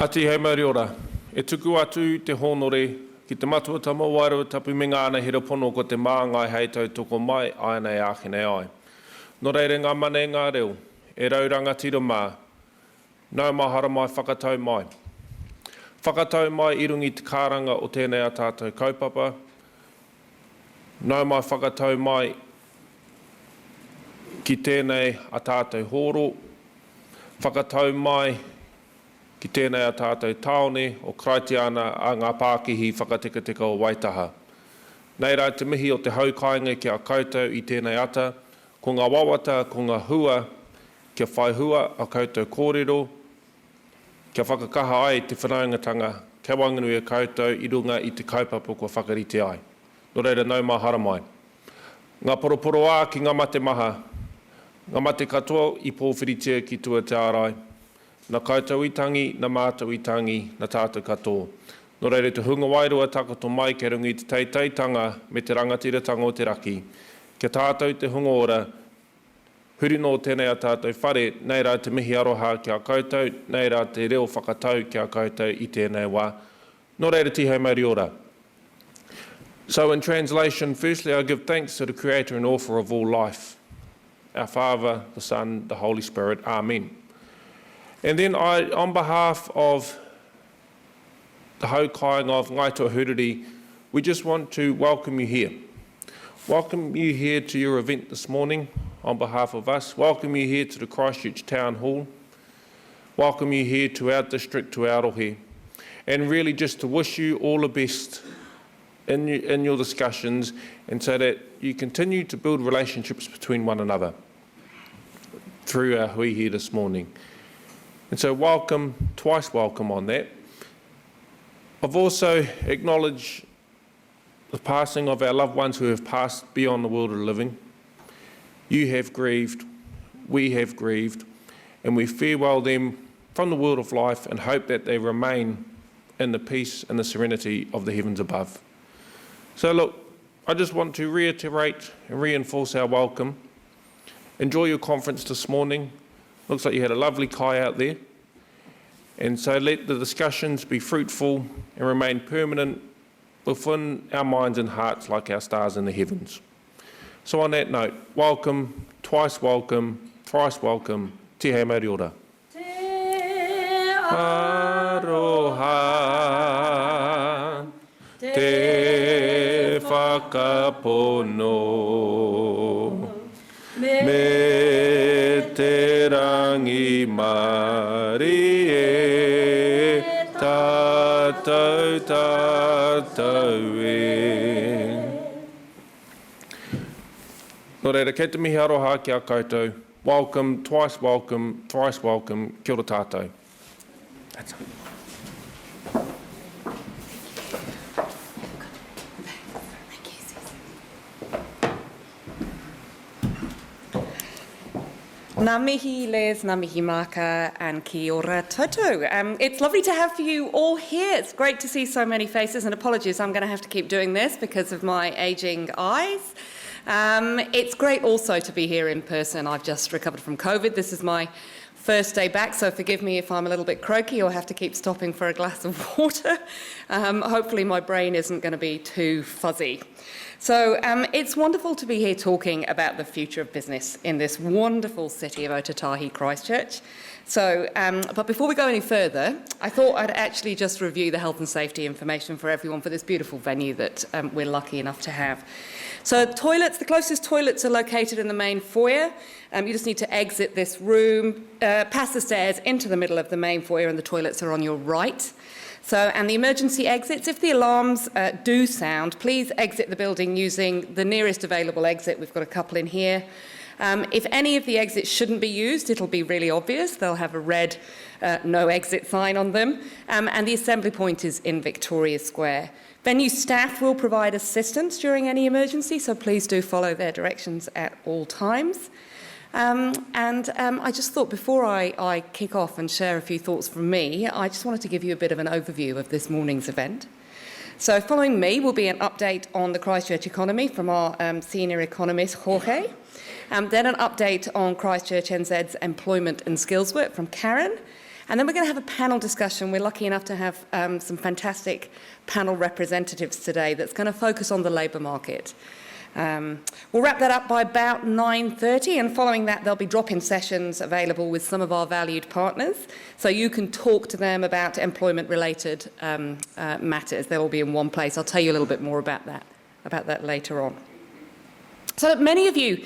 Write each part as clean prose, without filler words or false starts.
Ati hei mauri ora, e tuku atu te honore ki te matua tama wairua tapu me ngāna hira pono ko te māngai hei tau toko mai ai nei ākene ai. Nō reire ngā mana e ngā reo, e rauranga tira mā, nau mahara mai whakatau mai. Whakatau mai i rungi te kāranga o tēnei a tātou kaupapa, nau mai whakatau mai ki tēnei a tātou horo, whakatau mai ki tēnei a tātou taone o kraitiana a ngā Pākihi whakatekateka o Waitaha. Nei rā te mihi o te haukainga ki a koutou i tēnei ata, ko ngā wawata, ko ngā hua, kia whai hua a koutou kōrero, kia whakakaha ai te whanaungatanga, kia wanganui a koutou i runga i te kaupapa kua whakarite ai. Nō reira nau mahara mai. Ngā poroporo ā ki ngā mate maha, ngā mate katoa i pōwhiritia ki tua te ārai, na koutou itangi, na mātou itangi, na tātou katoa. Nō reire te hunga wairua takato mai ke rungi te teiteitanga me te rangatiratanga o te raki. Kia tātou te hunga ora, huri nō tēnei a tātou whare, nei rā te mihi aroha ki a koutou, nei rā te reo whakatau ki a koutou i tēnei wā. Nō reire tihei mauri ora. So in translation, firstly I give thanks to the Creator and Author of all life, our Father, the Son, the Holy Spirit. Amen. And then on behalf of the haukainga of Ngai Toa we just want to welcome you here. Welcome you here to your event this morning on behalf of us. Welcome you here to the Christchurch Town Hall. Welcome you here to our district, to Arohe. And really just to wish you all the best in your discussions, and so that you continue to build relationships between one another through our hui here this morning. And so welcome, twice welcome on that. I've also acknowledged the passing of our loved ones who have passed beyond the world of the living. You have grieved, we have grieved, and we farewell them from the world of life and hope that they remain in the peace and the serenity of the heavens above. So look, I just want to reiterate and reinforce our welcome. Enjoy your conference this morning. Looks like you had a lovely kai out there. And so let the discussions be fruitful and remain permanent within our minds and hearts like our stars in the heavens. So on that note, welcome, twice welcome, thrice welcome, te hei mauri ora. Te aroha, te whakapono, me te rangi mari e tātou tātou e. Nō reira, kei te mihi aroha ki a koutou. Welcome, twice welcome, thrice welcome, kia ora tātou. That's it. Ngā mihi Les, ngā mihi maka, and kia ora tatou. It's lovely to have you all here. It's great to see so many faces, and apologies, I'm going to have to keep doing this because of my ageing eyes. It's great also to be here in person. I've just recovered from COVID. This is my first day back, so forgive me if I'm a little bit croaky or have to keep stopping for a glass of water. Hopefully my brain isn't going to be too fuzzy. So it's wonderful to be here talking about the future of business in this wonderful city of Ōtautahi Christchurch. So, but before we go any further, I thought I'd actually just review the health and safety information for everyone for this beautiful venue that we're lucky enough to have. So toilets, the closest toilets are located in the main foyer. You just need to exit this room, pass the stairs into the middle of the main foyer, and the toilets are on your right. So, and the emergency exits, if the alarms do sound, please exit the building using the nearest available exit. We've got a couple in here. If any of the exits shouldn't be used, it'll be really obvious. They'll have a red no exit sign on them. And the assembly point is in Victoria Square. Venue staff will provide assistance during any emergency, so please do follow their directions at all times. I just thought before I kick off and share a few thoughts from me, I just wanted to give you a bit of an overview of this morning's event. So following me will be an update on the Christchurch economy from our senior economist, Jorge. Then an update on ChristchurchNZ's employment and skills work from Karen. And then we're going to have a panel discussion. We're lucky enough to have some fantastic panel representatives today that's going to focus on the labour market. We'll wrap that up by about 9:30, and following that there'll be drop-in sessions available with some of our valued partners, so you can talk to them about employment-related matters. They'll all be in one place. I'll tell you a little bit more about that later on. So many of you,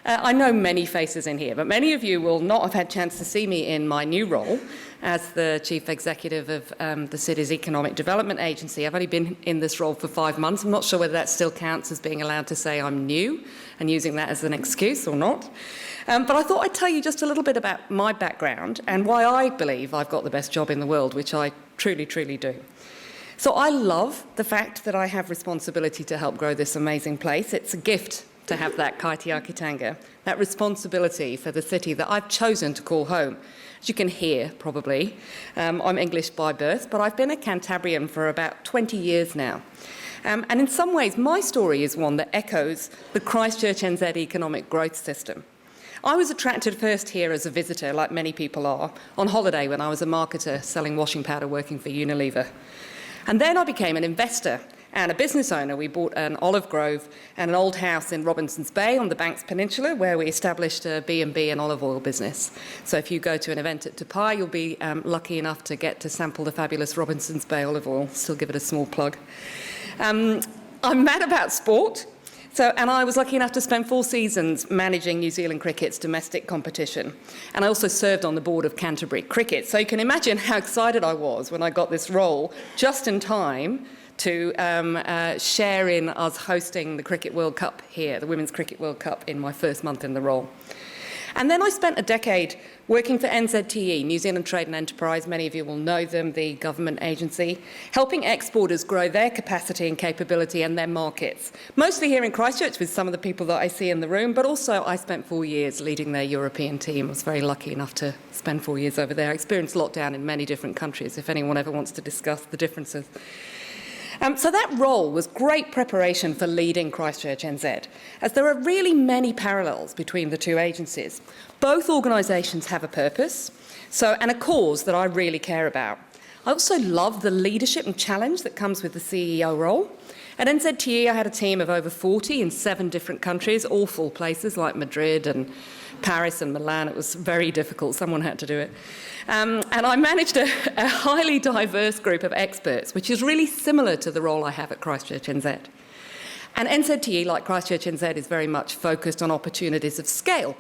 I know many faces in here, but many of you will not have had a chance to see me in my new role as the Chief Executive of the city's Economic Development Agency. I've only been in this role for 5 months. I'm not sure whether that still counts as being allowed to say I'm new and using that as an excuse or not. But I thought I'd tell you just a little bit about my background and why I believe I've got the best job in the world, which I truly, truly do. So I love the fact that I have responsibility to help grow this amazing place. It's a gift to have that kaitiakitanga, that responsibility for the city that I've chosen to call home. As you can hear, probably, I'm English by birth, but I've been a Cantabrian for about 20 years now. And in some ways, my story is one that echoes the Christchurch NZ economic growth system. I was attracted first here as a visitor, like many people are, on holiday when I was a marketer selling washing powder working for Unilever. And then I became an investor and a business owner. We bought an olive grove and an old house in Robinson's Bay on the Banks Peninsula, where we established a B&B and olive oil business. So if you go to an event at Te Pai, you'll be lucky enough to get to sample the fabulous Robinson's Bay olive oil. Still give it a small plug. I'm mad about sport. And I was lucky enough to spend 4 seasons managing New Zealand cricket's domestic competition. And I also served on the board of Canterbury Cricket. So you can imagine how excited I was when I got this role just in time to share in us hosting the Cricket World Cup here, the Women's Cricket World Cup, in my first month in the role. And then I spent a decade working for NZTE, New Zealand Trade and Enterprise. Many of you will know them, the government agency, helping exporters grow their capacity and capability and their markets. Mostly here in Christchurch with some of the people that I see in the room, but also I spent 4 years leading their European team. I was very lucky enough to spend 4 years over there. I experienced lockdown in many different countries, if anyone ever wants to discuss the differences. So that role was great preparation for leading Christchurch NZ, as there are really many parallels between the two agencies. Both organisations have a purpose, and a cause that I really care about. I also love the leadership and challenge that comes with the CEO role. At NZTE, I had a team of over 40 in 7 different countries, all full places like Madrid and Paris and Milan. It was very difficult. Someone had to do it. And I managed a highly diverse group of experts, which is really similar to the role I have at Christchurch NZ. And NZTE, like Christchurch NZ, is very much focused on opportunities of scale.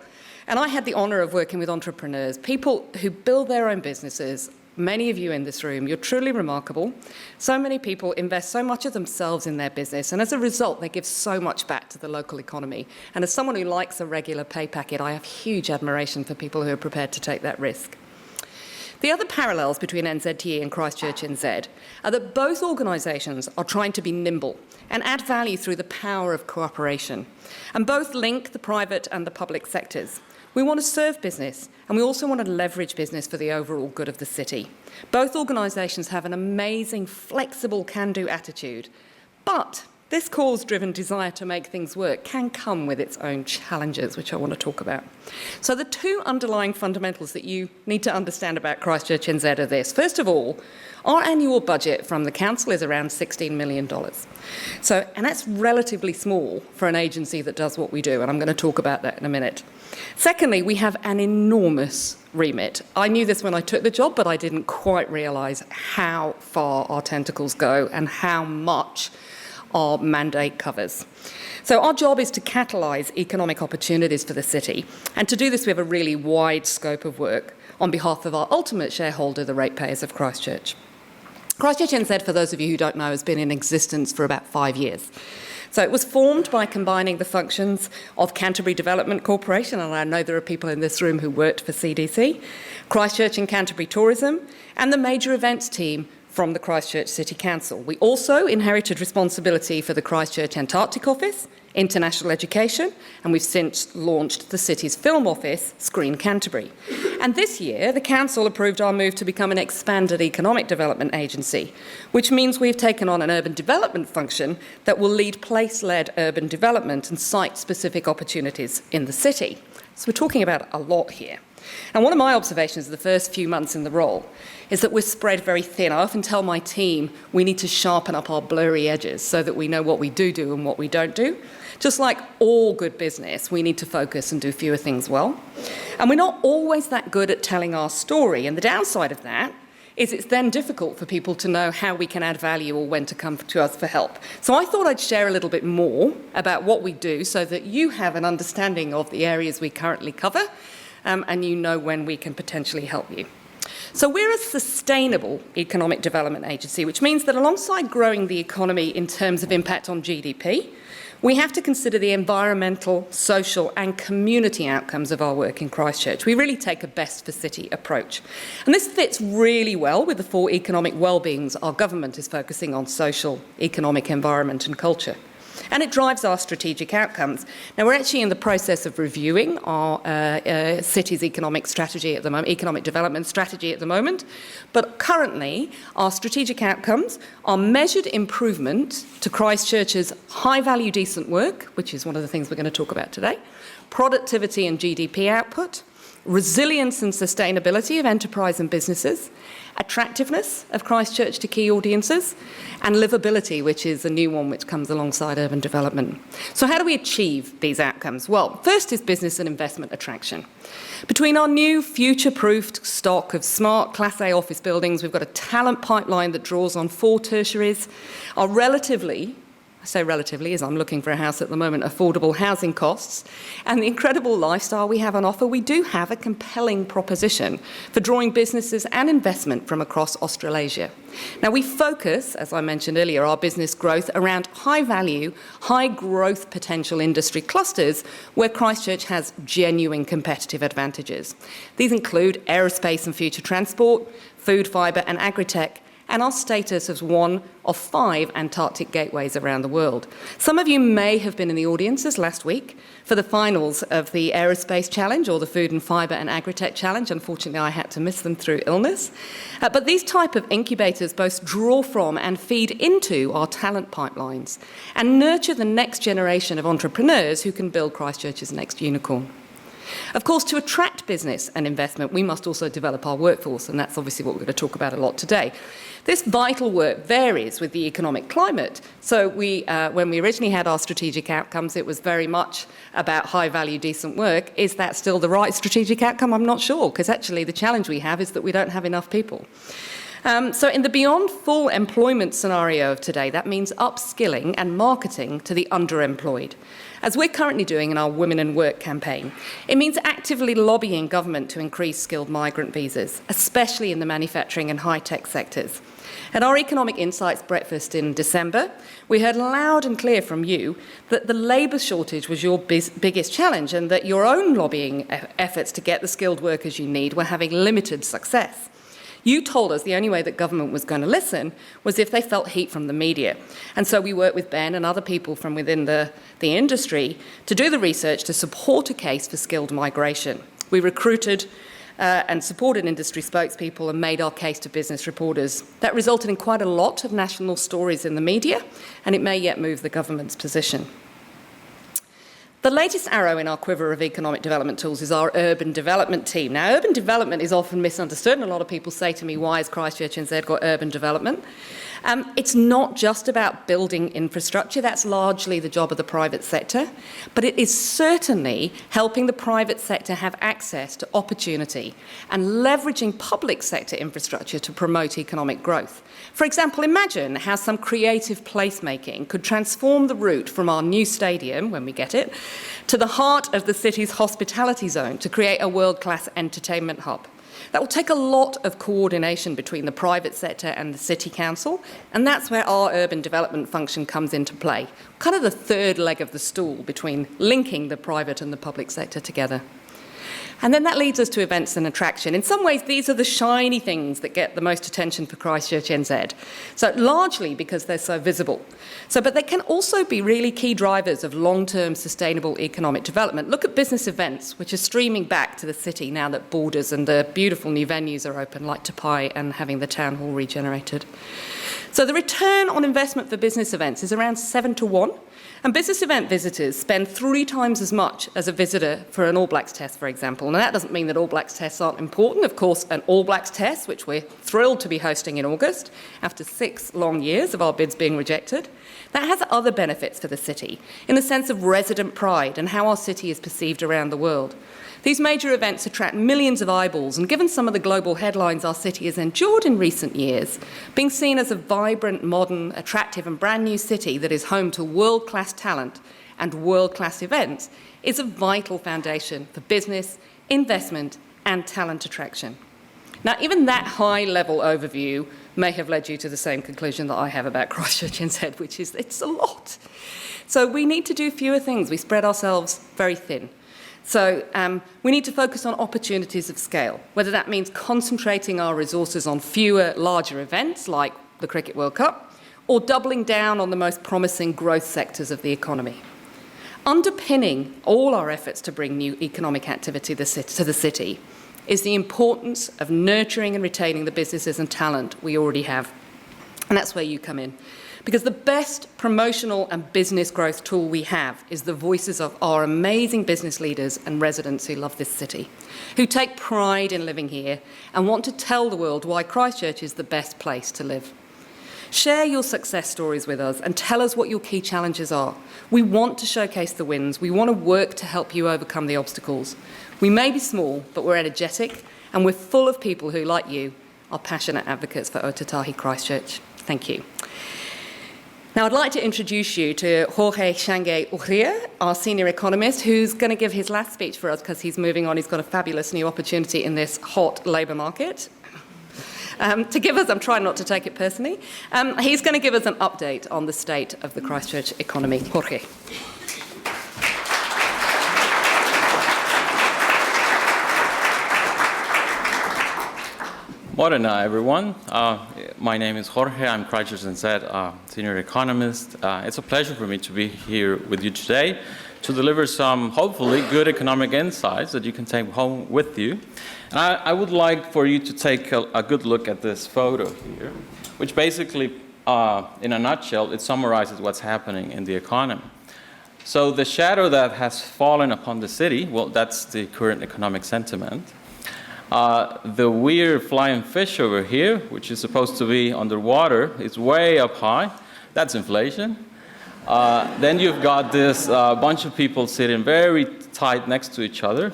And I had the honour of working with entrepreneurs, people who build their own businesses. Many of you in this room, you're truly remarkable. So many people invest so much of themselves in their business, and as a result, they give so much back to the local economy. And as someone who likes a regular pay packet, I have huge admiration for people who are prepared to take that risk. The other parallels between NZTE and Christchurch NZ are that both organisations are trying to be nimble and add value through the power of cooperation, and both link the private and the public sectors. We want to serve business, and we also want to leverage business for the overall good of the city. Both organisations have an amazing, flexible, can-do attitude, but this cause-driven desire to make things work can come with its own challenges, which I want to talk about. So the 2 underlying fundamentals that you need to understand about Christchurch NZ are this. First of all, our annual budget from the council is around $16 million. And that's relatively small for an agency that does what we do, and I'm going to talk about that in a minute. Secondly, we have an enormous remit. I knew this when I took the job, but I didn't quite realise how far our tentacles go and how much our mandate covers. So our job is to catalyse economic opportunities for the city, and to do this we have a really wide scope of work on behalf of our ultimate shareholder, the ratepayers of Christchurch. Christchurch NZ, for those of you who don't know, has been in existence for about 5 years. So it was formed by combining the functions of Canterbury Development Corporation, and I know there are people in this room who worked for CDC, Christchurch and Canterbury Tourism, and the major events team from the Christchurch City Council. We also inherited responsibility for the Christchurch Antarctic Office, international education, and we've since launched the city's film office, Screen Canterbury. And this year, the council approved our move to become an expanded economic development agency, which means we've taken on an urban development function that will lead place-led urban development and site-specific opportunities in the city. So we're talking about a lot here. And one of my observations of the first few months in the role is that we're spread very thin. I often tell my team we need to sharpen up our blurry edges so that we know what we do and what we don't do. Just like all good business, we need to focus and do fewer things well. And we're not always that good at telling our story. And the downside of that is it's then difficult for people to know how we can add value or when to come to us for help. So I thought I'd share a little bit more about what we do so that you have an understanding of the areas we currently cover and you know when we can potentially help you. So we're a sustainable economic development agency, which means that alongside growing the economy in terms of impact on GDP, we have to consider the environmental, social and community outcomes of our work in Christchurch. We really take a best for city approach. And this fits really well with the 4 economic well-beings our government is focusing on: social, economic, environment and culture. And it drives our strategic outcomes. Now, we're actually in the process of reviewing our city's economic strategy at the moment, economic development strategy at the moment. But currently, our strategic outcomes are measured improvement to Christchurch's high-value decent work, which is one of the things we're going to talk about today, productivity and GDP output, resilience and sustainability of enterprise and businesses, attractiveness of Christchurch to key audiences, and livability, which is a new one which comes alongside urban development. So how do we achieve these outcomes? Well, first is business and investment attraction. Between our new future-proofed stock of smart Class A office buildings, we've got a talent pipeline that draws on 4 tertiaries, our I say relatively, as I'm looking for a house at the moment, affordable housing costs, and the incredible lifestyle we have on offer, we do have a compelling proposition for drawing businesses and investment from across Australasia. Now, we focus, as I mentioned earlier, our business growth around high-value, high-growth potential industry clusters where Christchurch has genuine competitive advantages. These include aerospace and future transport, food, fibre and agri-tech, and our status as one of 5 Antarctic gateways around the world. Some of you may have been in the audiences last week for the finals of the Aerospace Challenge or the Food and Fibre and Agri-Tech Challenge. Unfortunately, I had to miss them through illness. But these type of incubators both draw from and feed into our talent pipelines and nurture the next generation of entrepreneurs who can build Christchurch's next unicorn. Of course, to attract business and investment, we must also develop our workforce, and that's obviously what we're going to talk about a lot today. This vital work varies with the economic climate. So when we originally had our strategic outcomes, it was very much about high-value, decent work. Is that still the right strategic outcome? I'm not sure, because actually the challenge we have is that we don't have enough people. So in the beyond full employment scenario of today, that means upskilling and marketing to the underemployed, as we're currently doing in our Women in Work campaign. It means actively lobbying government to increase skilled migrant visas, especially in the manufacturing and high-tech sectors. At our Economic Insights breakfast in December, we heard loud and clear from you that the labour shortage was your biggest challenge and that your own lobbying efforts to get the skilled workers you need were having limited success. You told us the only way that government was going to listen was if they felt heat from the media. And so we worked with Ben and other people from within the industry to do the research to support a case for skilled migration. We recruited and supported industry spokespeople and made our case to business reporters. That resulted in quite a lot of national stories in the media, and it may yet move the government's position. The latest arrow in our quiver of economic development tools is our urban development team. Now, urban development is often misunderstood, and a lot of people say to me, why has Christchurch NZ got urban development? It's not just about building infrastructure. That's largely the job of the private sector. But it is certainly helping the private sector have access to opportunity and leveraging public sector infrastructure to promote economic growth. For example, imagine how some creative placemaking could transform the route from our new stadium, when we get it, to the heart of the city's hospitality zone to create a world-class entertainment hub. That will take a lot of coordination between the private sector and the City Council, and that's where our urban development function comes into play, kind of the third leg of the stool between linking the private and the public sector together. And then that leads us to events and attraction. In some ways, these are the shiny things that get the most attention for Christchurch NZ. So largely because they're so visible. But they can also be really key drivers of long-term sustainable economic development. Look at business events, which are streaming back to the city now that borders and the beautiful new venues are open, like Tapai and having the town hall regenerated. So the return on investment for business events is around 7-1, and business event visitors spend 3 times as much as a visitor for an All Blacks test, for example. Now, that doesn't mean that All Blacks tests aren't important. Of course, an All Blacks test, which we're thrilled to be hosting in August, after 6 long years of our bids being rejected, that has other benefits for the city, in the sense of resident pride and how our city is perceived around the world. These major events attract millions of eyeballs, and given some of the global headlines our city has endured in recent years, being seen as a vibrant, modern, attractive and brand new city that is home to world-class talent and world-class events is a vital foundation for business, investment and talent attraction. Now, even that high-level overview may have led you to the same conclusion that I have about ChristchurchNZ, which is it's a lot. So we need to do fewer things. We spread ourselves very thin. So we need to focus on opportunities of scale, whether that means concentrating our resources on fewer, larger events like the Cricket World Cup, or doubling down on the most promising growth sectors of the economy. Underpinning all our efforts to bring new economic activity to the city is the importance of nurturing and retaining the businesses and talent we already have. And that's where you come in. Because the best promotional and business growth tool we have is the voices of our amazing business leaders and residents who love this city, who take pride in living here and want to tell the world why Christchurch is the best place to live. Share your success stories with us and tell us what your key challenges are. We want to showcase the wins. We want to work to help you overcome the obstacles. We may be small, but we're energetic, and we're full of people who, like you, are passionate advocates for Ōtautahi Christchurch. Thank you. Now, I'd like to introduce you to Jorge Chang Urrea, our senior economist, who's going to give his last speech for us because he's moving on. He's got a fabulous new opportunity in this hot labour market. To give us, I'm trying not to take it personally, he's going to give us an update on the state of the Christchurch economy. Jorge. Morena, everyone. My name is Jorge. I'm ChristchurchNZ senior economist. It's a pleasure for me to be here with you today to deliver some, hopefully, good economic insights that you can take home with you. And I would like for you to take a good look at this photo here, which basically, in a nutshell, it summarizes what's happening in the economy. So the shadow that has fallen upon the city, well, that's the current economic sentiment. The weird flying fish over here, which is supposed to be underwater, is way up high. That's inflation. Then you've got this bunch of people sitting very tight next to each other.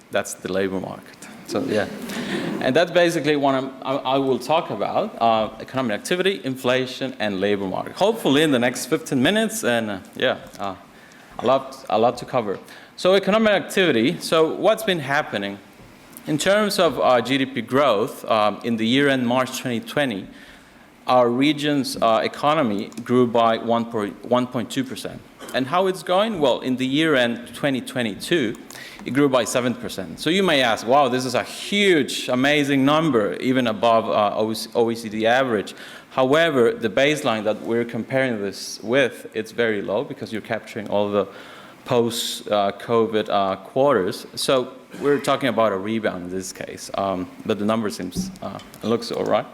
That's the labor market. So yeah, and that's basically what I will talk about: economic activity, inflation, and labor market. Hopefully in the next 15 minutes, and a lot to cover. So economic activity. So what's been happening? In terms of GDP growth, in the year-end March 2020, our region's economy grew by 1.2%. And how it's going? Well, in the year-end 2022, it grew by 7%. So you may ask, wow, this is a huge, amazing number, even above OECD average. However, the baseline that we're comparing this with, it's very low because you're capturing all the post-COVID quarters. So we're talking about a rebound in this case, but the number seems, it looks all right.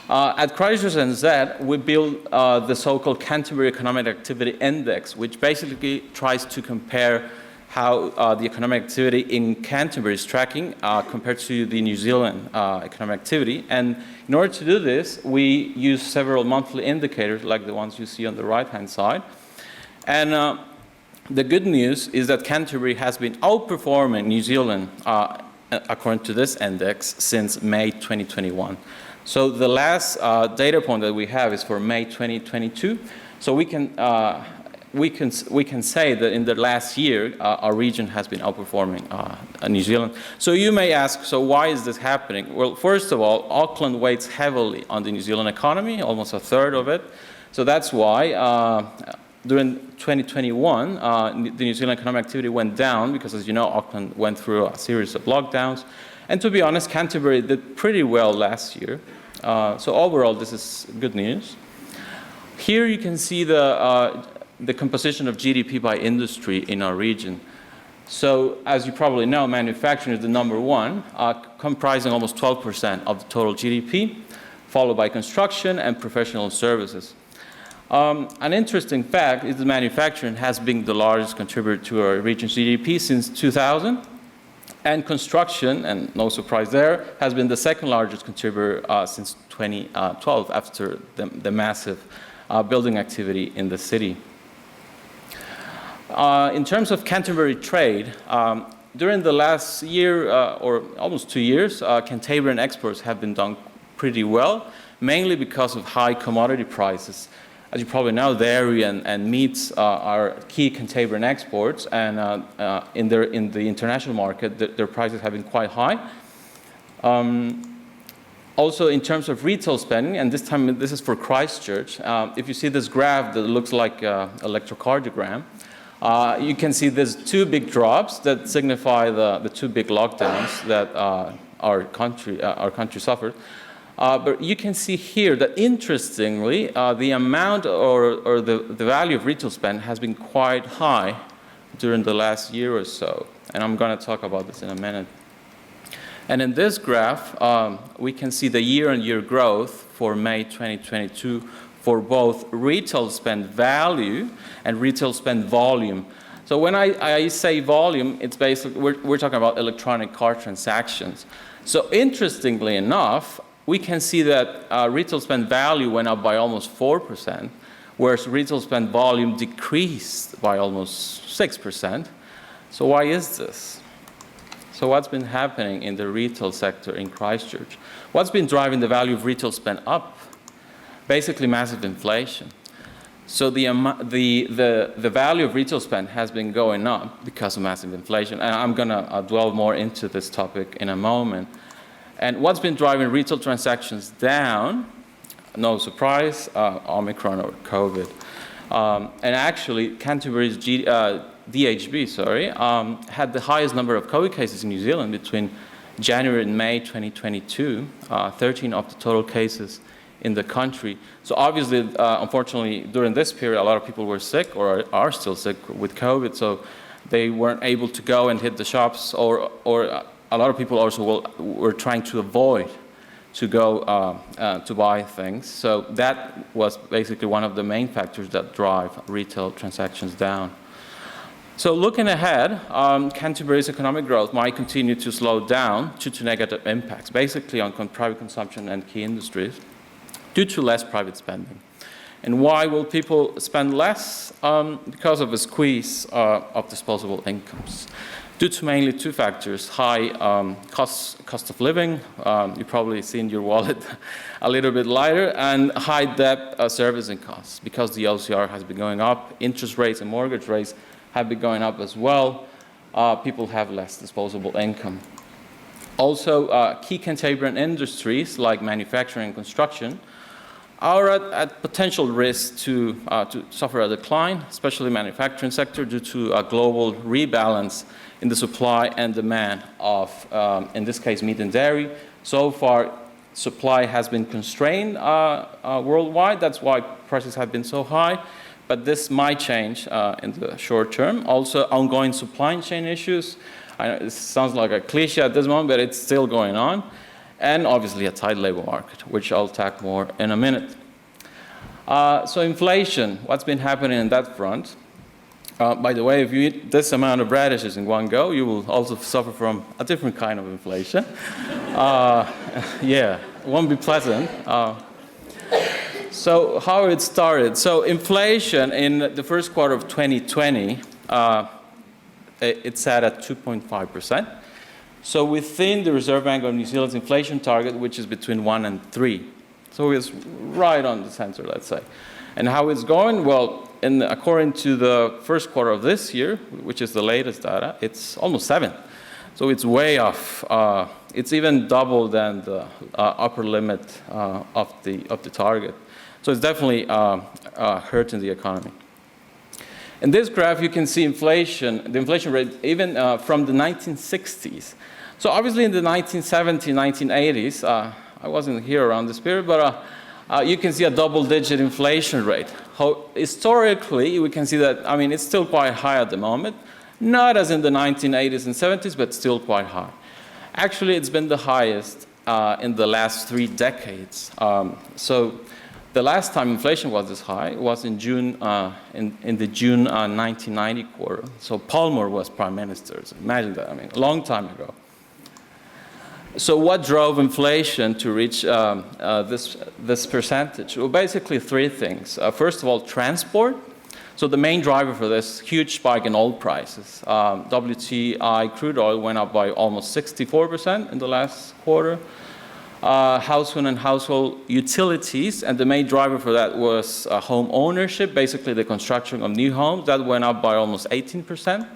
At ChristchurchNZ, we built the so-called Canterbury Economic Activity Index, which basically tries to compare how the economic activity in Canterbury is tracking compared to the New Zealand economic activity. And in order to do this, we use several monthly indicators like the ones you see on the right-hand side. And the good news is that Canterbury has been outperforming New Zealand, according to this index, since May 2021. So the last data point that we have is for May 2022. So we can say that in the last year, our region has been outperforming New Zealand. So you may ask, so why is this happening? Well, first of all, Auckland weighs heavily on the New Zealand economy, almost a third of it. So that's why during 2021, the New Zealand economic activity went down because, as you know, Auckland went through a series of lockdowns. And to be honest, Canterbury did pretty well last year. So overall, this is good news. Here you can see the composition of GDP by industry in our region. So as you probably know, manufacturing is the number one, comprising almost 12% of the total GDP, followed by construction and professional services. An interesting fact is that manufacturing has been the largest contributor to our region's GDP since 2000, and construction, and no surprise there, has been the second largest contributor since 2012 after the massive building activity in the city. In terms of Canterbury trade, during the last year or almost 2 years, Cantabrian exports have been done pretty well, mainly because of high commodity prices. As you probably know, dairy and meats are key Cantabrian exports, and in the international market, their prices have been quite high. Also, in terms of retail spending, and this is for Christchurch, if you see this graph that looks like an electrocardiogram, you can see there's two big drops that signify the two big lockdowns that our country suffered. But you can see here that, interestingly, the amount or the value of retail spend has been quite high during the last year or so. And I'm going to talk about this in a minute. And in this graph, we can see the year-on-year growth for May 2022 for both retail spend value and retail spend volume. So when I say volume, it's basically, we're talking about electronic card transactions. So interestingly enough, we can see that retail spend value went up by almost 4%, whereas retail spend volume decreased by almost 6%. So why is this? So what's been happening in the retail sector in Christchurch? What's been driving the value of retail spend up? Basically massive inflation. So the value of retail spend has been going up because of massive inflation. And I'm going to dwell more into this topic in a moment. And what's been driving retail transactions down? No surprise, Omicron or COVID. And actually, Canterbury's DHB, had the highest number of COVID cases in New Zealand between January and May 2022, 13 of the total cases in the country. So obviously, unfortunately, during this period, a lot of people were sick or are still sick with COVID, so they weren't able to go and hit the shops, or a lot of people also were trying to avoid to go to buy things. So that was basically one of the main factors that drive retail transactions down. So looking ahead, Canterbury's economic growth might continue to slow down due to negative impacts, basically on private consumption and key industries, due to less private spending. And why will people spend less? Because of a squeeze of disposable incomes, due to mainly two factors: high cost of living, you probably see in your wallet a little bit lighter, and high debt servicing costs, because the OCR has been going up, interest rates and mortgage rates have been going up as well. People have less disposable income. Also, key Cantabrian industries like manufacturing and construction are at potential risk to suffer a decline, especially manufacturing sector, due to a global rebalance in the supply and demand of, in this case, meat and dairy. So far, supply has been constrained worldwide. That's why prices have been so high. But this might change in the short term. Also, ongoing supply chain issues. I know it sounds like a cliche at this moment, but it's still going on. And obviously a tight labor market, which I'll tackle more in a minute. So inflation, what's been happening in that front? By the way, if you eat this amount of radishes in one go, you will also suffer from a different kind of inflation. Yeah, it won't be pleasant. So how it started? So inflation in the first quarter of 2020, it sat at 2.5%. So within the Reserve Bank of New Zealand's inflation target, which is between 1 and 3. So it's right on the center, let's say. And how it's going? Well, according to the first quarter of this year, which is the latest data, it's almost 7. So it's way off. It's even double than the upper limit of the target. So it's definitely hurting the economy. In this graph, you can see inflation, the inflation rate, even from the 1960s. So obviously in the 1970s, 1980s, I wasn't here around this period, but you can see a double-digit inflation rate. Historically, we can see that, I mean, it's still quite high at the moment, not as in the 1980s and 70s, but still quite high. Actually, it's been the highest in the last 3 decades. So the last time inflation was this high was in June, in the June 1990 quarter. So Palmer was prime minister. So imagine that, I mean, a long time ago. So what drove inflation to reach this percentage? Well, basically 3 things. First of all, transport. So the main driver for this huge spike in oil prices. WTI crude oil went up by almost 64% in the last quarter. Household and household utilities, and the main driver for that was home ownership, basically the construction of new homes. That went up by almost 18%.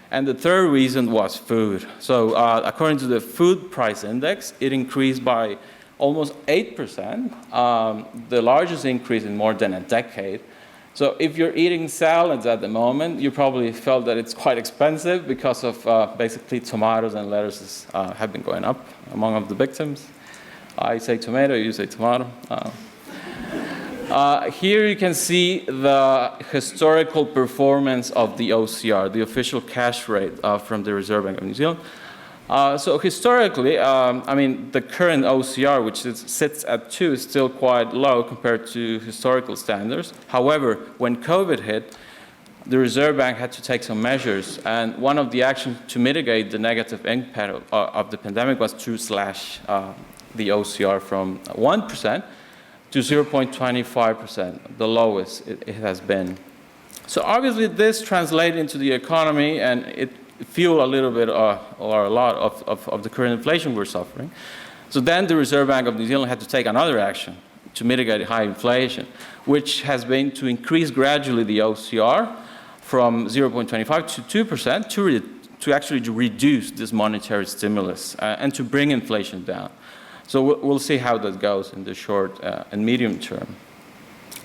And the third reason was food. So according to the food price index, it increased by almost 8%, the largest increase in more than a decade. So if you're eating salads at the moment, you probably felt that it's quite expensive because of basically tomatoes and lettuces have been going up among of the victims. I say tomato, you say tomato. Here you can see the historical performance of the OCR, the official cash rate from the Reserve Bank of New Zealand. So historically, I mean, the current OCR, which sits at 2, is still quite low compared to historical standards. However, when COVID hit, the Reserve Bank had to take some measures, and one of the actions to mitigate the negative impact of the pandemic was to slash the OCR from 1% to 0.25%, the lowest it has been. So obviously this translated into the economy, and it fueled a little bit or a lot of the current inflation we're suffering. So then the Reserve Bank of New Zealand had to take another action to mitigate high inflation, which has been to increase gradually the OCR from 0.25 to 2% to actually reduce this monetary stimulus and to bring inflation down. So we'll see how that goes in the short and medium term.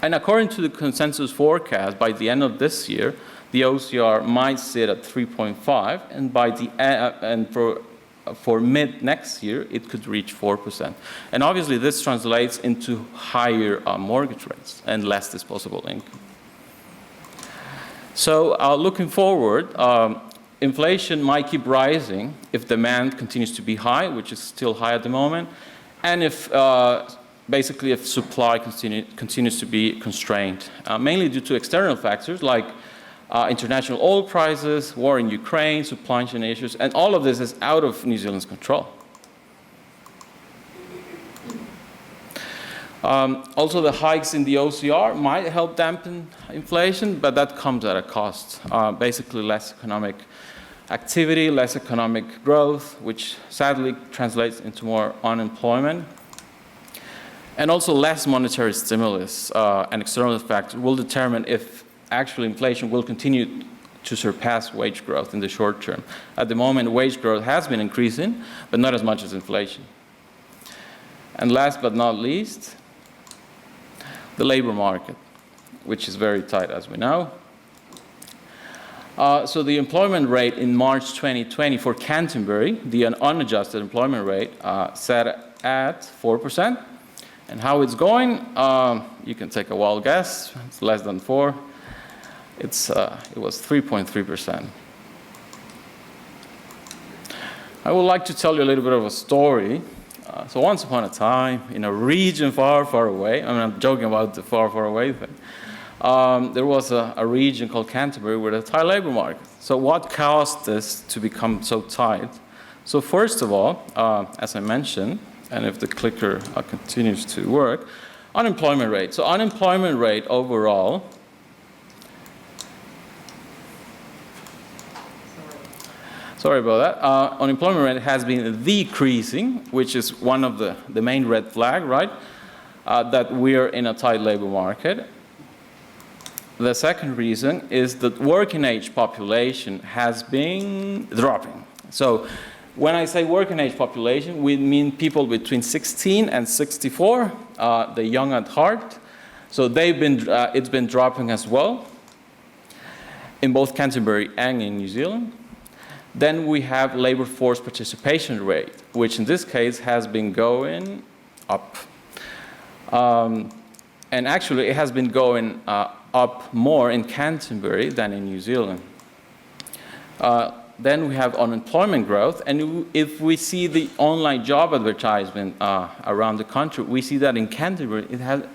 And according to the consensus forecast, by the end of this year, the OCR might sit at 3.5, and by the and for mid next year, it could reach 4%. And obviously, this translates into higher mortgage rates and less disposable income. So looking forward, inflation might keep rising if demand continues to be high, which is still high at the moment, and if basically if supply continues to be constrained, mainly due to external factors like international oil prices, war in Ukraine, supply chain issues, and all of this is out of New Zealand's control. Also, the hikes in the OCR might help dampen inflation, but that comes at a cost. Basically, less economic activity, less economic growth, which sadly translates into more unemployment. And also less monetary stimulus and external factors will determine if actually inflation will continue to surpass wage growth in the short term. At the moment, wage growth has been increasing, but not as much as inflation. And last but not least, the labor market, which is very tight, as we know. So the employment rate in March 2020 for Canterbury, the unadjusted employment rate, sat at 4%. And how it's going, you can take a wild guess. It's less than 4. It was 3.3%. I would like to tell you a little bit of a story. So once upon a time, in a region far, far away, I mean, I'm joking about the far, far away thing, there was a region called Canterbury with a tight labor market. So what caused this to become so tight? So first of all, as I mentioned, and if the clicker continues to work, unemployment rate. So unemployment rate overall, sorry about that. Unemployment rate has been decreasing, which is one of the main red flag, right? That we're in a tight labor market. The second reason is that working age population has been dropping. So when I say working age population, we mean people between 16 and 64, the young at heart. So it's been dropping as well in both Canterbury and in New Zealand. Then we have labor force participation rate, which in this case has been going up. And actually, it has been going up more in Canterbury than in New Zealand. then we have unemployment growth, and if we see the online job advertisement around the country, we see that in Canterbury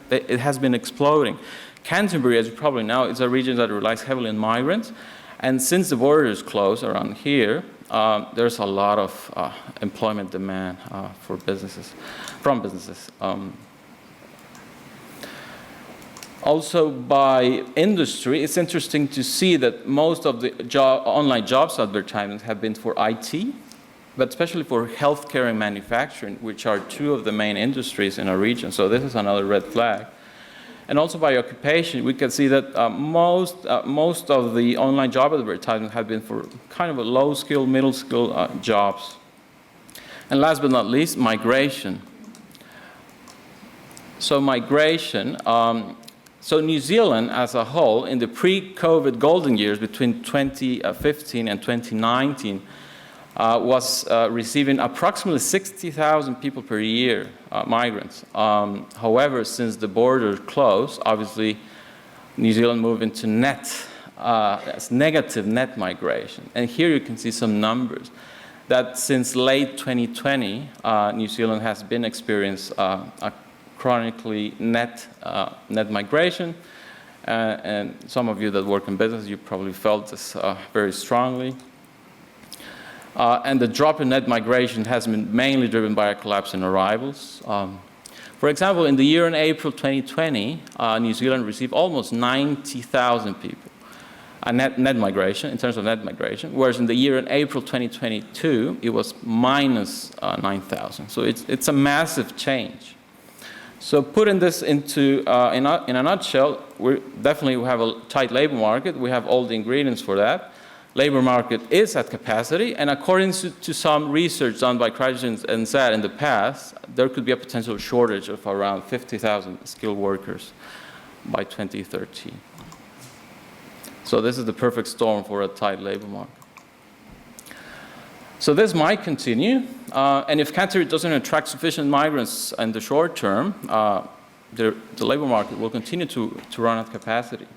it has been exploding. Canterbury, as you probably know, is a region that relies heavily on migrants, and since the borders closed around here, there's a lot of employment demand from businesses. Also, by industry, it's interesting to see that most of the online jobs advertisements have been for IT, but especially for healthcare and manufacturing, which are two of the main industries in our region. So this is another red flag. And also by occupation, we can see that most of the online job advertisements have been for kind of a low-skill, middle-skill jobs. And last but not least, migration. So migration. So New Zealand as a whole, in the pre-COVID golden years between 2015 and 2019, was receiving approximately 60,000 people per year, migrants. However, since the border closed, obviously New Zealand moved into negative net migration. And here you can see some numbers that since late 2020, New Zealand has been experiencing a chronically net migration, and some of you that work in business, you probably felt this very strongly. And the drop in net migration has been mainly driven by a collapse in arrivals. For example, in the year in April 2020, New Zealand received almost 90,000 people, net migration, in terms of net migration, whereas in the year in April 2022, it was minus 9,000. So it's a massive change. So putting this into, in a nutshell, we definitely have a tight labor market. We have all the ingredients for that. Labor market is at capacity, and according to some research done by ChristchurchNZ in the past, there could be a potential shortage of around 50,000 skilled workers by 2030. So this is the perfect storm for a tight labor market. So this might continue, and if Canterbury doesn't attract sufficient migrants in the short term, the labor market will continue to run at capacity.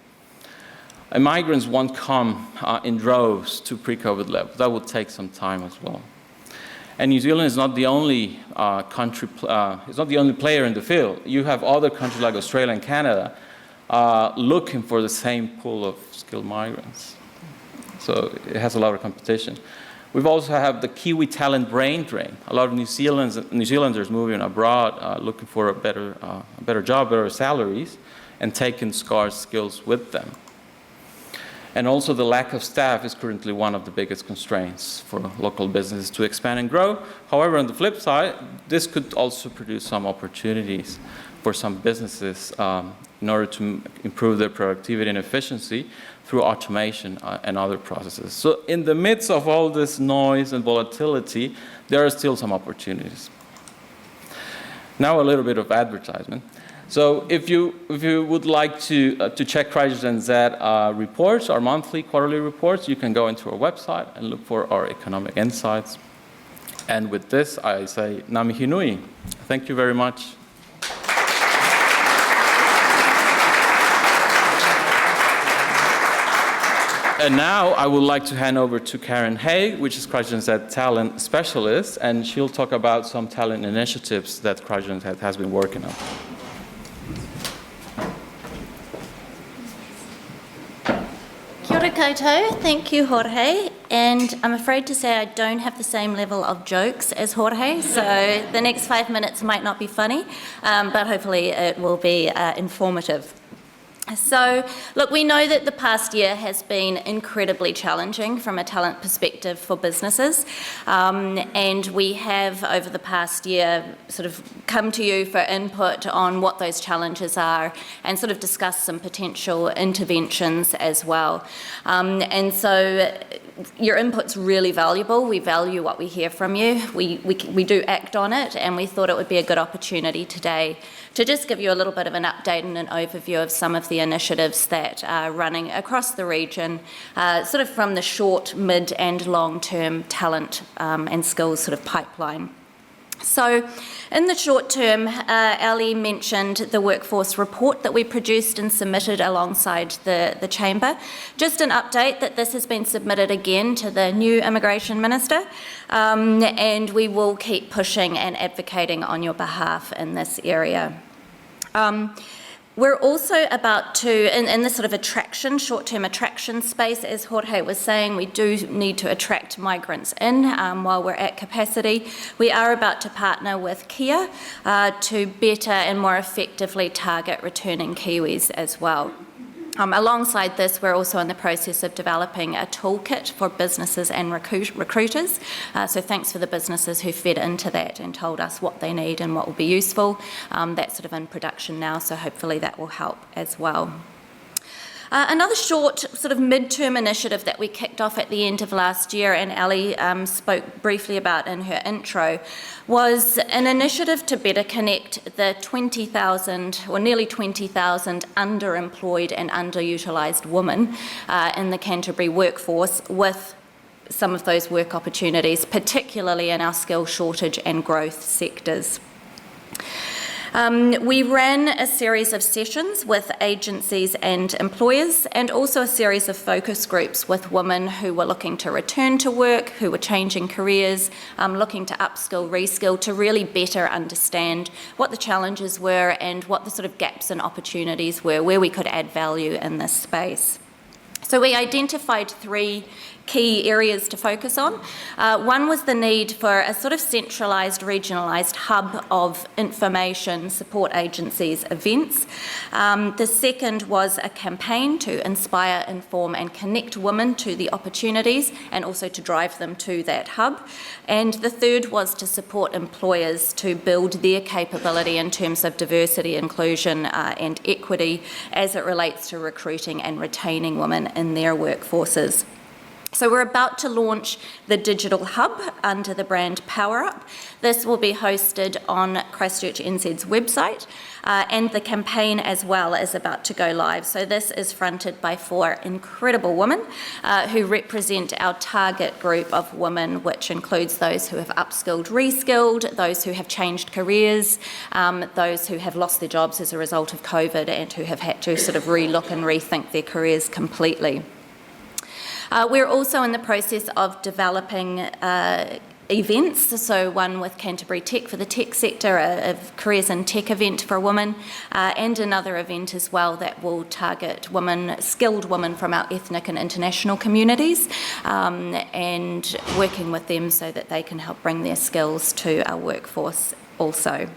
And migrants won't come in droves to pre-COVID levels. That will take some time as well. And New Zealand is not the only it's not the only player in the field. You have other countries like Australia and Canada looking for the same pool of skilled migrants. So it has a lot of competition. We've also have the Kiwi talent brain drain. A lot of New Zealanders moving abroad, looking for a better job, better salaries, and taking scarce skills with them. And also the lack of staff is currently one of the biggest constraints for local businesses to expand and grow. However, on the flip side, this could also produce some opportunities for some businesses in order to improve their productivity and efficiency through automation and other processes. So in the midst of all this noise and volatility, there are still some opportunities. Now a little bit of advertisement. So if you would like to check ChristchurchNZ reports, our monthly, quarterly reports, you can go into our website and look for our economic insights. And with this, I say ngā mihi nui. Thank you very much. And now I would like to hand over to Karen Hay, which is ChristchurchNZ talent specialist, and she'll talk about some talent initiatives that ChristchurchNZ has been working on. Kia ora koutou, thank you Jorge, and I'm afraid to say I don't have the same level of jokes as Jorge, so the next 5 minutes might not be funny, but hopefully it will be informative. So, look, we know that the past year has been incredibly challenging from a talent perspective for businesses, and we have, over the past year, sort of come to you for input on what those challenges are and sort of discuss some potential interventions as well. And so your input's really valuable. We value what we hear from you. We do act on it, and we thought it would be a good opportunity today to just give you a little bit of an update and an overview of some of the initiatives that are running across the region, sort of from the short, mid and long-term talent and skills sort of pipeline. So in the short term, Ali mentioned the workforce report that we produced and submitted alongside the Chamber. Just an update that this has been submitted again to the new Immigration Minister, and we will keep pushing and advocating on your behalf in this area. We're also about to, in this sort of attraction, short-term attraction space, as Jorge was saying, we do need to attract migrants in while we're at capacity. We are about to partner with Kia to better and more effectively target returning Kiwis as well. Alongside this, we're also in the process of developing a toolkit for businesses and recruiters. So thanks for the businesses who fed into that and told us what they need and what will be useful. That's sort of in production now, so hopefully that will help as well. Another short sort of mid-term initiative that we kicked off at the end of last year, and Ali spoke briefly about in her intro, was an initiative to better connect the 20,000 or nearly 20,000 underemployed and underutilised women in the Canterbury workforce with some of those work opportunities, particularly in our skill shortage and growth sectors. We ran a series of sessions with agencies and employers, and also a series of focus groups with women who were looking to return to work, who were changing careers, looking to upskill, reskill, to really better understand what the challenges were and what the sort of gaps and opportunities were, where we could add value in this space. So we identified 3 key areas to focus on. One was the need for a sort of centralised, regionalised hub of information, support agencies, events. The second was a campaign to inspire, inform and connect women to the opportunities and also to drive them to that hub. And the third was to support employers to build their capability in terms of diversity, inclusion and equity as it relates to recruiting and retaining women in their workforces. So we're about to launch the digital hub under the brand Power Up. This will be hosted on ChristchurchNZ's website, and the campaign as well is about to go live. So this is fronted by 4 incredible women who represent our target group of women, which includes those who have upskilled, reskilled, those who have changed careers, those who have lost their jobs as a result of COVID and who have had to sort of relook and rethink their careers completely. We're also in the process of developing events, so one with Canterbury Tech for the tech sector, a careers in tech event for women, and another event as well that will target women, skilled women from our ethnic and international communities, and working with them so that they can help bring their skills to our workforce also.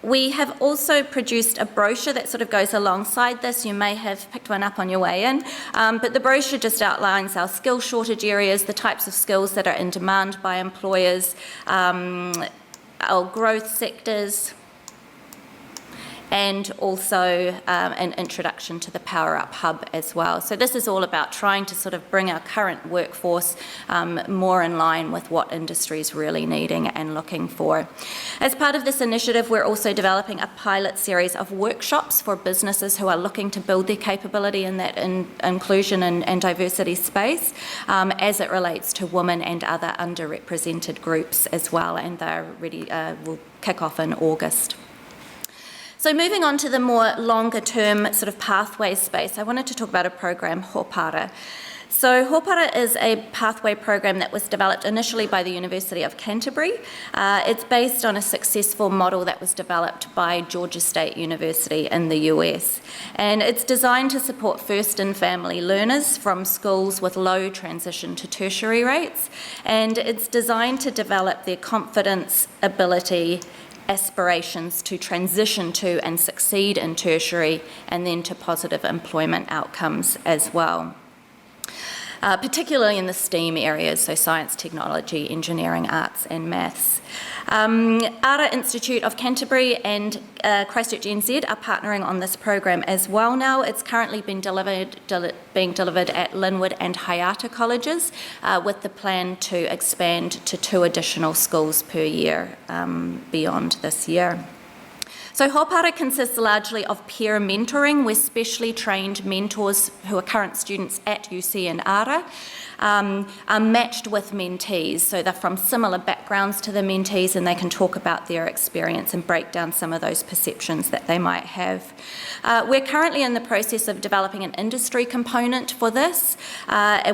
We have also produced a brochure that sort of goes alongside this. You may have picked one up on your way in, but the brochure just outlines our skill shortage areas, the types of skills that are in demand by employers, our growth sectors, and also an introduction to the Power Up Hub as well. So this is all about trying to sort of bring our current workforce more in line with what industry is really needing and looking for. As part of this initiative, we're also developing a pilot series of workshops for businesses who are looking to build their capability in that inclusion and diversity space as it relates to women and other underrepresented groups as well, and they're ready, will kick off in August. So moving on to the more longer term sort of pathway space, I wanted to talk about a program, Hōpara. So Hōpara is a pathway program that was developed initially by the University of Canterbury. It's based on a successful model that was developed by Georgia State University in the US. And it's designed to support first and family learners from schools with low transition to tertiary rates. And it's designed to develop their confidence, ability, aspirations to transition to and succeed in tertiary, and then to positive employment outcomes as well. Particularly in the STEAM areas, so science, technology, engineering, arts and maths. Ara Institute of Canterbury and Christchurch NZ are partnering on this program as well now. It's currently being delivered at Linwood and Hayata colleges with the plan to expand to 2 additional schools per year beyond this year. So Hopara consists largely of peer mentoring, where specially trained mentors who are current students at UC and ARA are matched with mentees. So they're from similar backgrounds to the mentees, and they can talk about their experience and break down some of those perceptions that they might have. We're currently in the process of developing an industry component for this,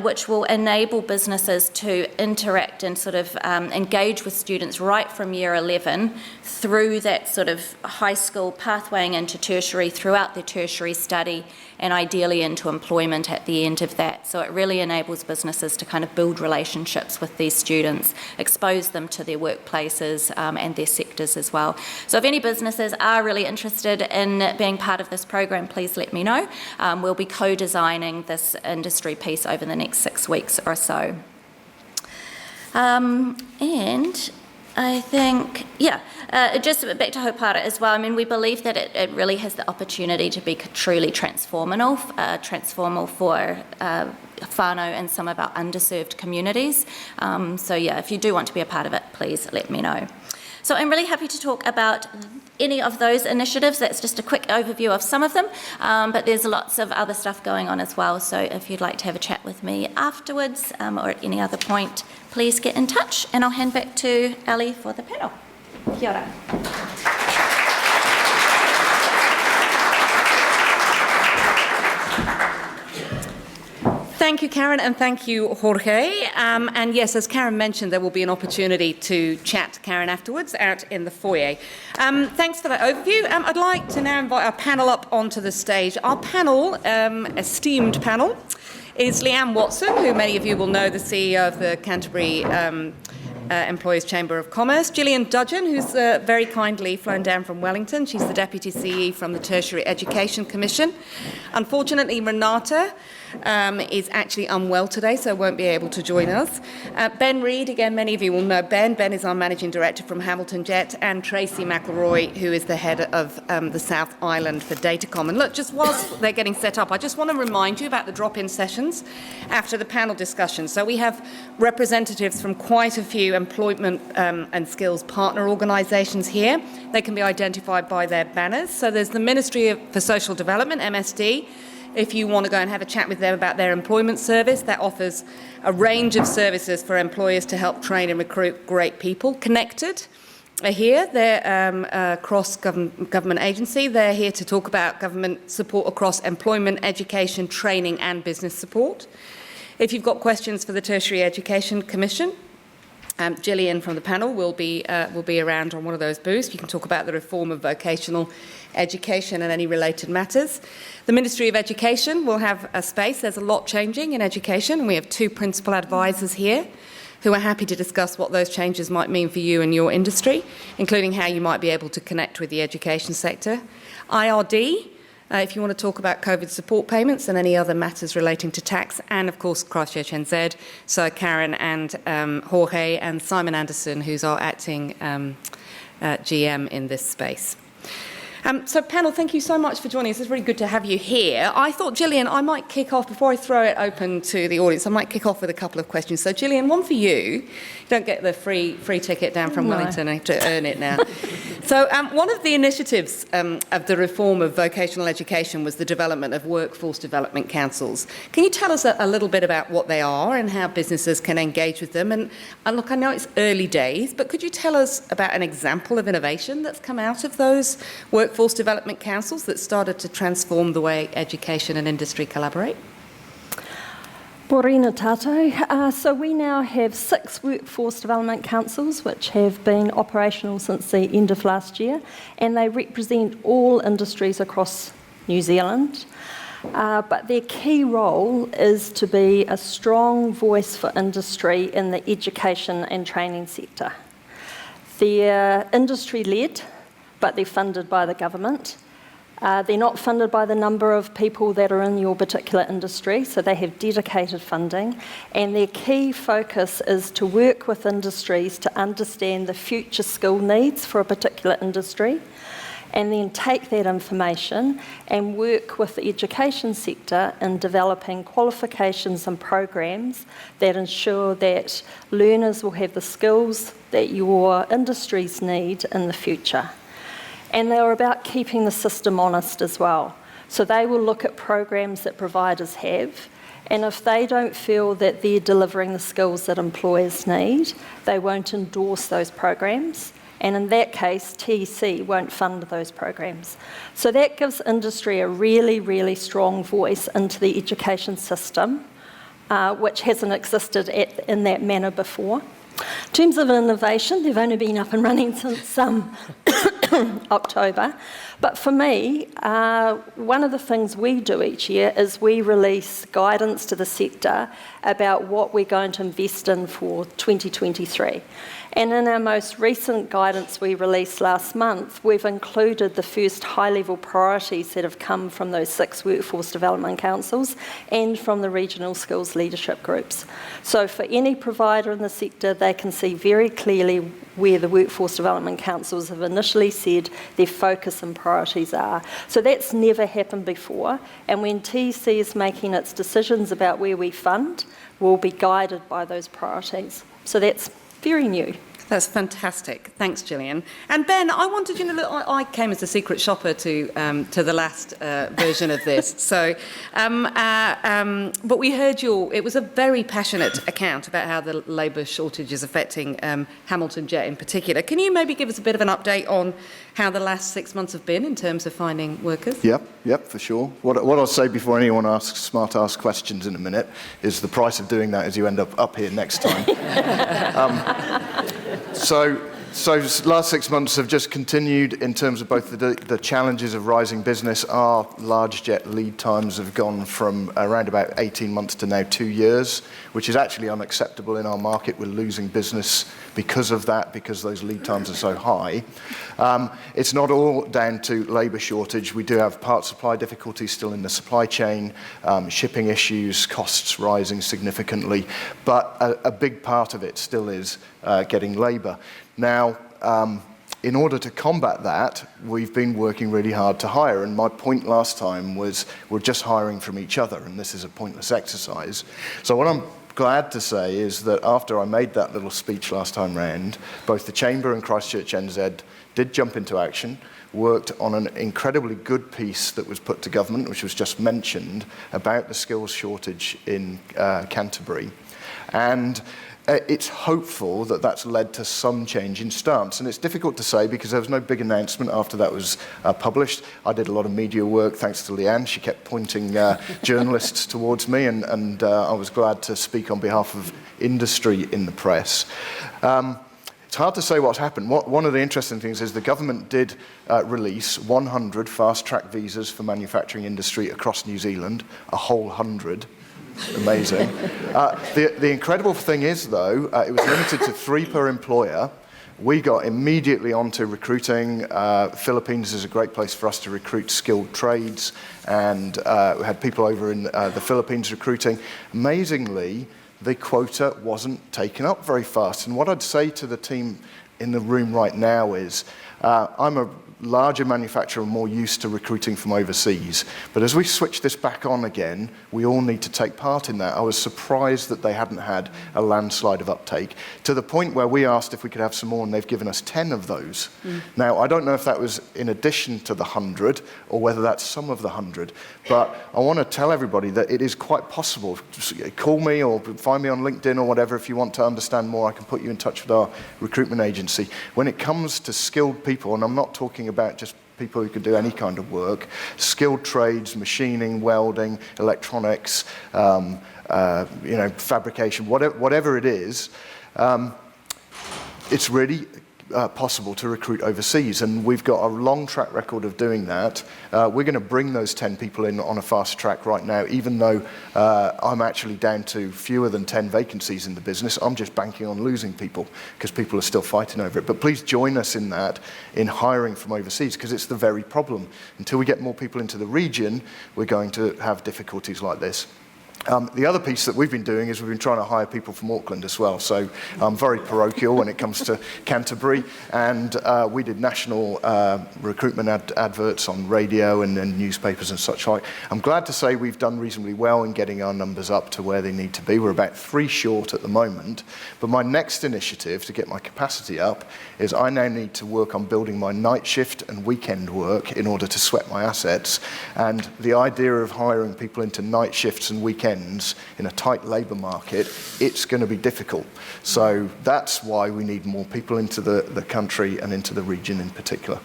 which will enable businesses to interact and sort of engage with students right from year 11 through that sort of high school pathwaying into tertiary, throughout their tertiary study, and ideally into employment at the end of that. So it really enables businesses to kind of build relationships with these students, expose them to their workplaces and their sectors as well. So if any businesses are really interested in being part of this program, please let me know. We'll be co-designing this industry piece over the next 6 weeks or so. And I think, just back to Hopara as well, I mean, we believe that it really has the opportunity to be truly transformational for whānau and some of our underserved communities. If you do want to be a part of it, please let me know. So I'm really happy to talk about any of those initiatives. That's just a quick overview of some of them, but there's lots of other stuff going on as well. So if you'd like to have a chat with me afterwards or at any other point, please get in touch, and I'll hand back to Ali for the panel. Kia ora. Thank you, Karen, and thank you, Jorge. And yes, as Karen mentioned, there will be an opportunity to chat to Karen afterwards out in the foyer. Thanks for that overview. I'd like to now invite our panel up onto the stage. Our panel, esteemed panel, is Leanne Watson, who many of you will know, the CEO of the Canterbury Employees Chamber of Commerce. Gillian Dudgeon, who's very kindly flown down from Wellington. She's the Deputy CE from the Tertiary Education Commission. Unfortunately, Renata is actually unwell today, so won't be able to join us. Ben Reid, again, many of you will know Ben. Ben is our Managing Director from Hamilton Jet, and Tracy McElroy, who is the head of the South Island for Datacom. And look, just whilst they're getting set up, I just want to remind you about the drop-in sessions after the panel discussion. So we have representatives from quite a few employment and skills partner organisations here. They can be identified by their banners. So there's the Ministry for Social Development, MSD. If you want to go and have a chat with them about their employment service, that offers a range of services for employers to help train and recruit great people. Connected are here. They're a cross-government agency. They're here to talk about government support across employment, education, training and business support. If you've got questions for the Tertiary Education Commission, Gillian from the panel will be around on one of those booths. You can talk about the reform of vocational education and any related matters. The Ministry of Education will have a space. There's a lot changing in education, and we have 2 principal advisors here who are happy to discuss what those changes might mean for you and your industry, including how you might be able to connect with the education sector. IRD, if you want to talk about COVID support payments and any other matters relating to tax, and of course Christchurch NZ, so Karen and Jorge and Simon Anderson, who's our acting GM in this space. So panel, thank you so much for joining us. It's really good to have you here. I thought, Gillian, I might kick off, before I throw it open to the audience, I might kick off with a couple of questions. So Gillian, one for you. You don't get the free ticket down from Wellington, I have to earn it now. So one of the initiatives of the reform of vocational education was the development of workforce development councils. Can you tell us a little bit about what they are and how businesses can engage with them? And look, I know it's early days, but could you tell us about an example of innovation that's come out of those workforce development councils that started to transform the way education and industry collaborate? Morena tātou. So we now have 6 workforce development councils which have been operational since the end of last year, and they represent all industries across New Zealand. But their key role is to be a strong voice for industry in the education and training sector. They're industry-led, but they're funded by the government. They're not funded by the number of people that are in your particular industry, so they have dedicated funding, and their key focus is to work with industries to understand the future skill needs for a particular industry, and then take that information and work with the education sector in developing qualifications and programs that ensure that learners will have the skills that your industries need in the future. And they're about keeping the system honest as well. So they will look at programs that providers have, and if they don't feel that they're delivering the skills that employers need, they won't endorse those programs. And in that case, TEC won't fund those programs. So that gives industry a really, really strong voice into the education system, which hasn't existed in that manner before. In terms of innovation, they've only been up and running since October. But for me, one of the things we do each year is we release guidance to the sector about what we're going to invest in for 2023. And in our most recent guidance we released last month, we've included the first high-level priorities that have come from those 6 workforce development councils and from the regional skills leadership groups. So for any provider in the sector, they can see very clearly where the workforce development councils have initially said their focus and priorities are. So that's never happened before, and when TEC is making its decisions about where we fund, we'll be guided by those priorities. So that's very new. That's fantastic. Thanks, Gillian. And Ben, I wanted, I came as a secret shopper to the last version of this. So, but we heard it was a very passionate account about how the labour shortage is affecting Hamilton Jet in particular. Can you maybe give us a bit of an update on how the last 6 months have been in terms of finding workers? Yep, for sure. What I'll say before anyone asks smart-ass questions in a minute is the price of doing that is you end up here next time. So last 6 months have just continued in terms of both the challenges of rising business. Our large jet lead times have gone from around about 18 months to now 2 years, which is actually unacceptable in our market. We're losing business because of that, because those lead times are so high. It's not all down to labour shortage. We do have part supply difficulties still in the supply chain, shipping issues, costs rising significantly, but a big part of it still is getting labour. Now, in order to combat that, we've been working really hard to hire, and my point last time was we're just hiring from each other, and this is a pointless exercise. So what I'm glad to say is that after I made that little speech last time round, both the Chamber and Christchurch NZ did jump into action, worked on an incredibly good piece that was put to government, which was just mentioned, about the skills shortage in Canterbury. And it's hopeful that that's led to some change in stance. And it's difficult to say because there was no big announcement after that was published. I did a lot of media work thanks to Leanne. She kept pointing journalists towards me, and I was glad to speak on behalf of industry in the press. It's hard to say what's happened. One of the interesting things is the government did release 100 fast-track visas for manufacturing industry across New Zealand, a whole 100. Amazing. The incredible thing is, though, it was limited to 3 per employer. We got immediately onto recruiting. Philippines is a great place for us to recruit skilled trades, and we had people over in the Philippines recruiting. Amazingly, the quota wasn't taken up very fast. And what I'd say to the team in the room right now is, I'm a larger manufacturer, more used to recruiting from overseas. But as we switch this back on again, we all need to take part in that. I was surprised that they hadn't had a landslide of uptake, to the point where we asked if we could have some more, and they've given us 10 of those. Now, I don't know if that was in addition to the 100, or whether that's some of the 100, but I want to tell everybody that it is quite possible. Just call me or find me on LinkedIn or whatever if you want to understand more. I can put you in touch with our recruitment agency. When it comes to skilled people, and I'm not talking about just people who can do any kind of work, skilled trades, machining, welding, electronics, fabrication, whatever it is, it's really possible to recruit overseas, and we've got a long track record of doing that. We're going to bring those 10 people in on a fast track right now, even though I'm actually down to fewer than 10 vacancies in the business. I'm just banking on losing people because people are still fighting over it. But please join us in that, in hiring from overseas, because it's the very problem. Until we get more people into the region, we're going to have difficulties like this. The other piece that we've been doing is we've been trying to hire people from Auckland as well. So I'm very parochial when it comes to Canterbury, and we did national recruitment adverts on radio and newspapers and such like. I'm glad to say we've done reasonably well in getting our numbers up to where they need to be. We're about 3 short at the moment, but my next initiative to get my capacity up is I now need to work on building my night shift and weekend work in order to sweat my assets. And the idea of hiring people into night shifts and weekends in a tight labour market, it's going to be difficult. So that's why we need more people into the country and into the region in particular.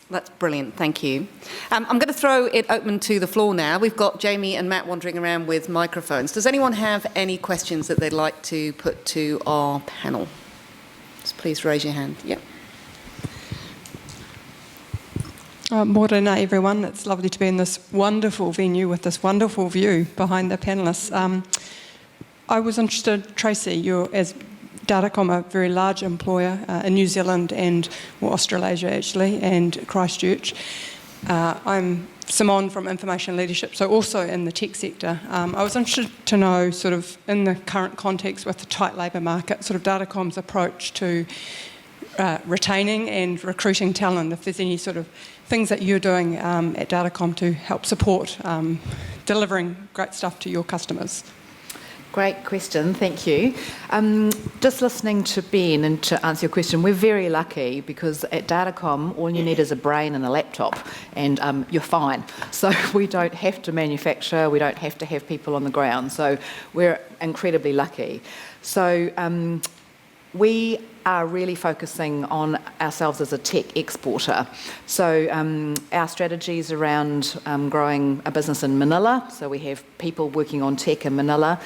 That's brilliant, thank you. I'm going to throw it open to the floor now. We've got Jamie and Matt wandering around with microphones. Does anyone have any questions that they'd like to put to our panel? Just please raise your hand. Yep. Morena, everyone. It's lovely to be in this wonderful venue with this wonderful view behind the panellists. I was interested, Tracy, you're, as Datacom, a very large employer in New Zealand and Australasia actually, and Christchurch. I'm Simone from Information Leadership, so also in the tech sector. I was interested to know, sort of in the current context with the tight labour market, sort of Datacom's approach to retaining and recruiting talent, if there's any sort of things that you're doing at Datacom to help support delivering great stuff to your customers. Great question, thank you. Just listening to Ben and to answer your question, we're very lucky because at Datacom all you need is a brain and a laptop and you're fine. So we don't have to manufacture, we don't have to have people on the ground, so we're incredibly lucky. So we are really focusing on ourselves as a tech exporter. So our strategies around growing a business in Manila, so we have people working on tech in Manila.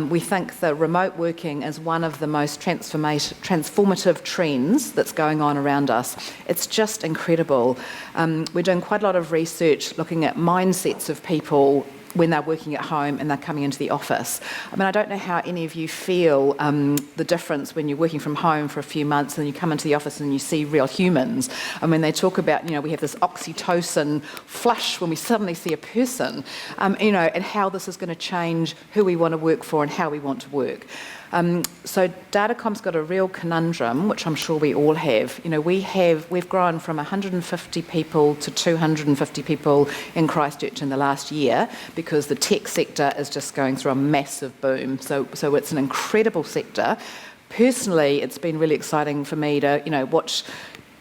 We think that remote working is one of the most transformative trends that's going on around us. It's just incredible. We're doing quite a lot of research looking at mindsets of people when they're working at home and they're coming into the office. I mean, I don't know how any of you feel the difference when you're working from home for a few months and you come into the office and you see real humans. I mean, they talk about, you know, we have this oxytocin flush when we suddenly see a person, you know, and how this is going to change who we want to work for and how we want to work. So Datacom's got a real conundrum, which I'm sure we all have. You know, we've grown from 150 people to 250 people in Christchurch in the last year because the tech sector is just going through a massive boom. So it's an incredible sector. Personally, it's been really exciting for me to, you know, watch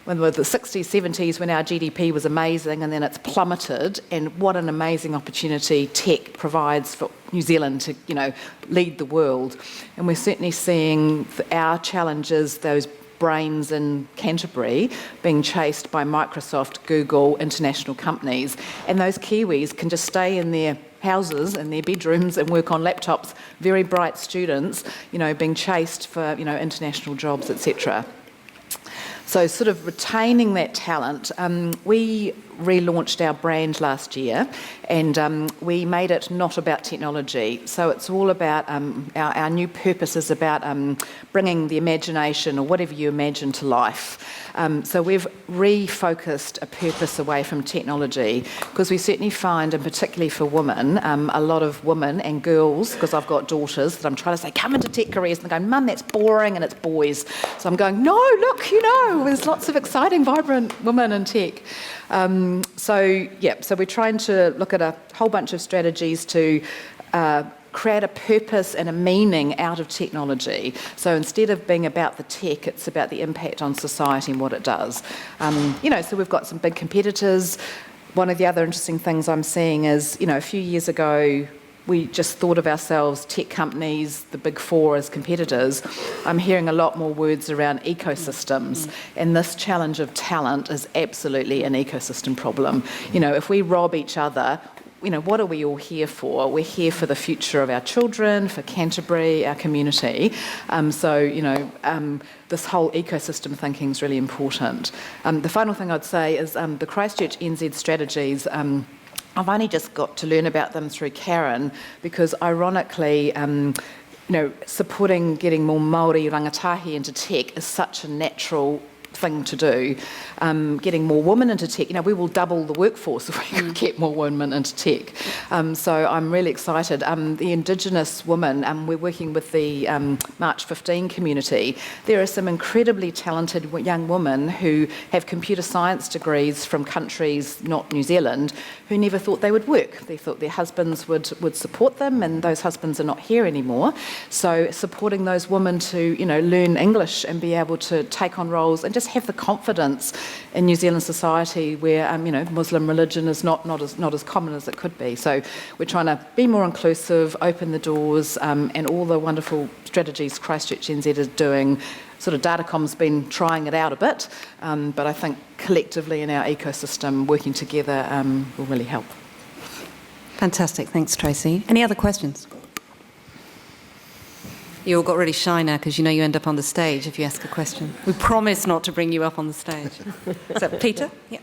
when the 60s, 70s, when our GDP was amazing and then it's plummeted, and what an amazing opportunity tech provides for New Zealand to, you know, lead the world. And we're certainly seeing our challenges, those brains in Canterbury, being chased by Microsoft, Google, international companies. And those Kiwis can just stay in their houses and their bedrooms and work on laptops, very bright students, you know, being chased for, you know, international jobs, etc. So sort of retaining that talent, we relaunched our brand last year and we made it not about technology. So it's all about, our new purpose is about bringing the imagination or whatever you imagine to life. So we've refocused a purpose away from technology because we certainly find, and particularly for women, a lot of women and girls, because I've got daughters that I'm trying to say, come into tech careers, and they're going, Mum, that's boring and it's boys. So I'm going, no, look, you know, there's lots of exciting, vibrant women in tech. So we're trying to look at a whole bunch of strategies to create a purpose and a meaning out of technology. So instead of being about the tech, it's about the impact on society and what it does. You know, so we've got some big competitors. One of the other interesting things I'm seeing is, you know, a few years ago, we just thought of ourselves, tech companies, the big four as competitors. I'm hearing a lot more words around ecosystems, and this challenge of talent is absolutely an ecosystem problem. You know, if we rob each other, you know, what are we all here for? We're here for the future of our children, for Canterbury, our community. So, you know, this whole ecosystem thinking is really important. The final thing I'd say is the Christchurch NZ strategies, I've only just got to learn about them through Karen because, ironically, you know, supporting getting more Māori rangatahi into tech is such a natural thing to do. Getting more women into tech, we will double the workforce if we could get more women into tech. So I'm really excited. The Indigenous women, we're working with the March 15 community. There are some incredibly talented young women who have computer science degrees from countries, not New Zealand, who never thought they would work. They thought their husbands would support them, and those husbands are not here anymore. So supporting those women to, learn English and be able to take on roles and just have the confidence in New Zealand society where, Muslim religion is not as common as it could be. So we're trying to be more inclusive, open the doors, and all the wonderful strategies Christchurch NZ is doing. Sort of Datacom's been trying it out a bit, but I think collectively in our ecosystem, working together will really help. Fantastic. Thanks, Tracy. Any other questions? You all got really shy now because you end up on the stage if you ask a question. We promise not to bring you up on the stage. So, Peter? Yeah.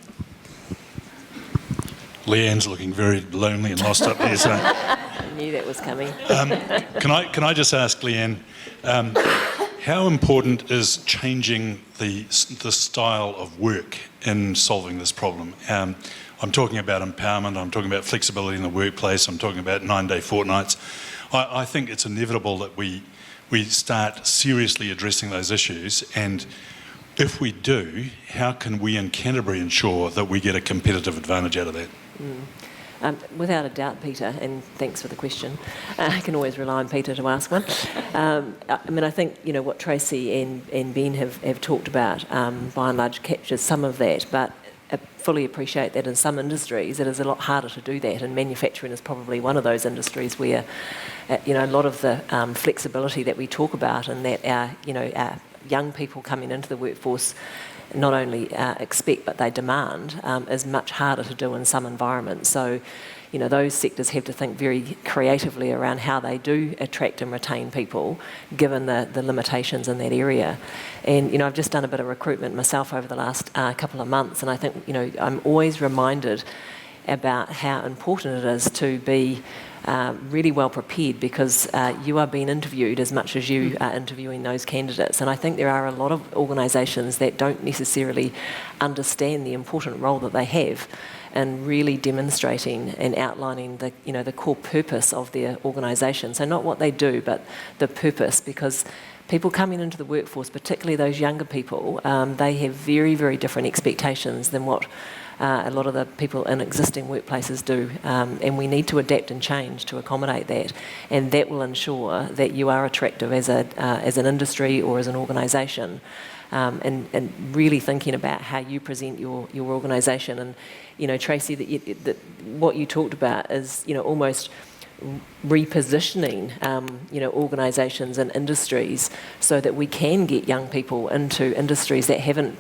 Leanne's looking very lonely and lost up there. So. I knew that was coming. Can I just ask Leanne, how important is changing the style of work in solving this problem? I'm talking about empowerment, I'm talking about flexibility in the workplace, I'm talking about 9-day fortnights. I think it's inevitable that we start seriously addressing those issues, and if we do, how can we in Canterbury ensure that we get a competitive advantage out of that? Without a doubt, Peter, and thanks for the question. I can always rely on Peter to ask one. I think, what Tracy and Ben have talked about, by and large, captures some of that, but I fully appreciate that in some industries it is a lot harder to do that, and manufacturing is probably one of those industries where, a lot of the flexibility that we talk about and that our young people coming into the workforce not only expect but they demand is much harder to do in some environments. So, those sectors have to think very creatively around how they do attract and retain people, given the limitations in that area. And, I've just done a bit of recruitment myself over the last couple of months, and I think, I'm always reminded about how important it is to be really well prepared, because you are being interviewed as much as you are interviewing those candidates. And I think there are a lot of organisations that don't necessarily understand the important role that they have in really demonstrating and outlining the core purpose of their organisation. So not what they do, but the purpose, because people coming into the workforce, particularly those younger people, they have very, very different expectations than what a lot of the people in existing workplaces do, and we need to adapt and change to accommodate that, and that will ensure that you are attractive as an industry or as an organisation, and really thinking about how you present your organisation. And Tracy, that what you talked about is almost repositioning organisations and industries so that we can get young people into industries that haven't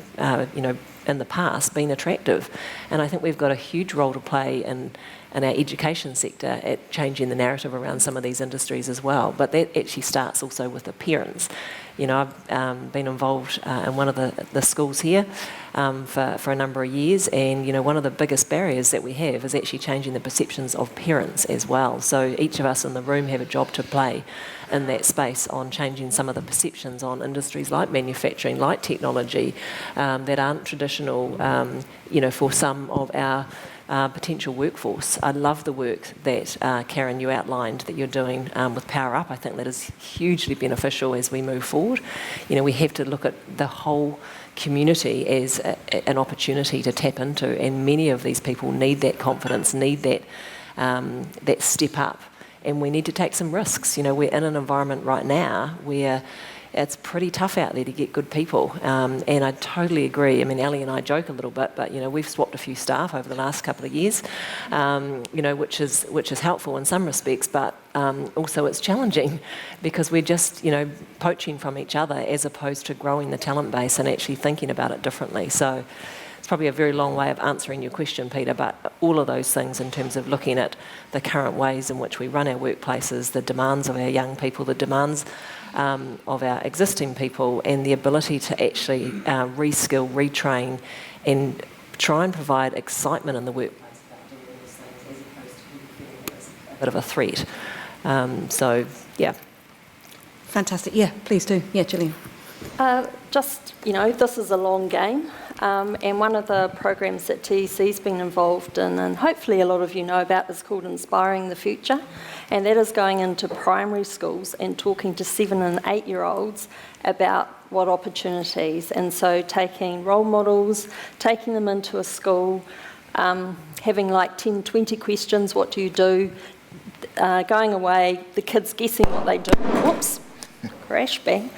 in the past been attractive. And I think we've got a huge role to play in our education sector at changing the narrative around some of these industries as well. But that actually starts also with the parents. I've been involved in one of the schools here for a number of years, and one of the biggest barriers that we have is actually changing the perceptions of parents as well. So each of us in the room have a job to play in that space on changing some of the perceptions on industries like manufacturing, like technology, that aren't traditional, for some of our potential workforce. I love the work that, Karen, you outlined that you're doing with Power Up. I think that is hugely beneficial as we move forward. We have to look at the whole community as an opportunity to tap into, and many of these people need that confidence, need that step up, and we need to take some risks. We're in an environment right now where it's pretty tough out there to get good people, and I totally agree. Ali and I joke a little bit, but we've swapped a few staff over the last couple of years, which is helpful in some respects, but also it's challenging because we're just poaching from each other as opposed to growing the talent base and actually thinking about it differently. So it's probably a very long way of answering your question, Peter, but all of those things in terms of looking at the current ways in which we run our workplaces, the demands of our young people, the demands of our existing people, and the ability to actually reskill, retrain, and try and provide excitement in the workplace about doing these things as opposed to feeling it's a bit of a threat. Yeah. Fantastic. Yeah, please do. Yeah, Gillian. This is a long game, and one of the programs that TEC's been involved in, and hopefully a lot of you know about, is called Inspiring the Future, and that is going into primary schools and talking to 7 and 8-year-olds about what opportunities, and so taking role models, taking them into a school, having like 10, 20 questions, what do you do, going away, the kids guessing what they do, whoops, crash, bang,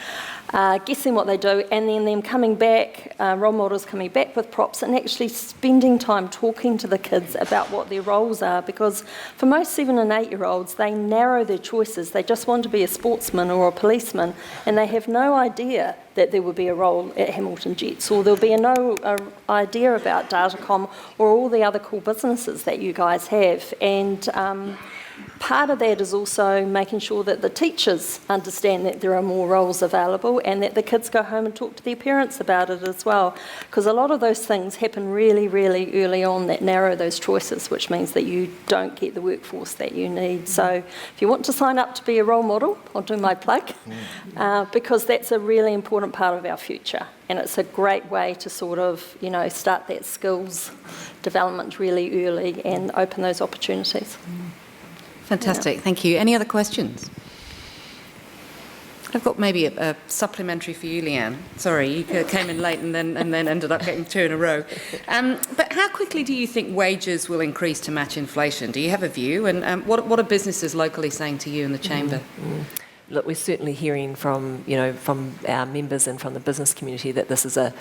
guessing what they do, and then them coming back, role models coming back with props and actually spending time talking to the kids about what their roles are, because for most 7 and 8-year-olds, they narrow their choices. They just want to be a sportsman or a policeman, and they have no idea that there will be a role at Hamilton Jets, or there'll be no idea about Datacom or all the other cool businesses that you guys have. And part of that is also making sure that the teachers understand that there are more roles available, and that the kids go home and talk to their parents about it as well, because a lot of those things happen really, really early on that narrow those choices, which means that you don't get the workforce that you need. So if you want to sign up to be a role model, I'll do my plug, because that's a really important part of our future, and it's a great way to sort of, start that skills development really early and open those opportunities. Fantastic, thank you. Any other questions? I've got maybe a supplementary for you, Leanne. Sorry, you came in late and then ended up getting 2 in a row. But how quickly do you think wages will increase to match inflation? Do you have a view? And what are businesses locally saying to you in the chamber? Look, we're certainly hearing from our members and from the business community that this is a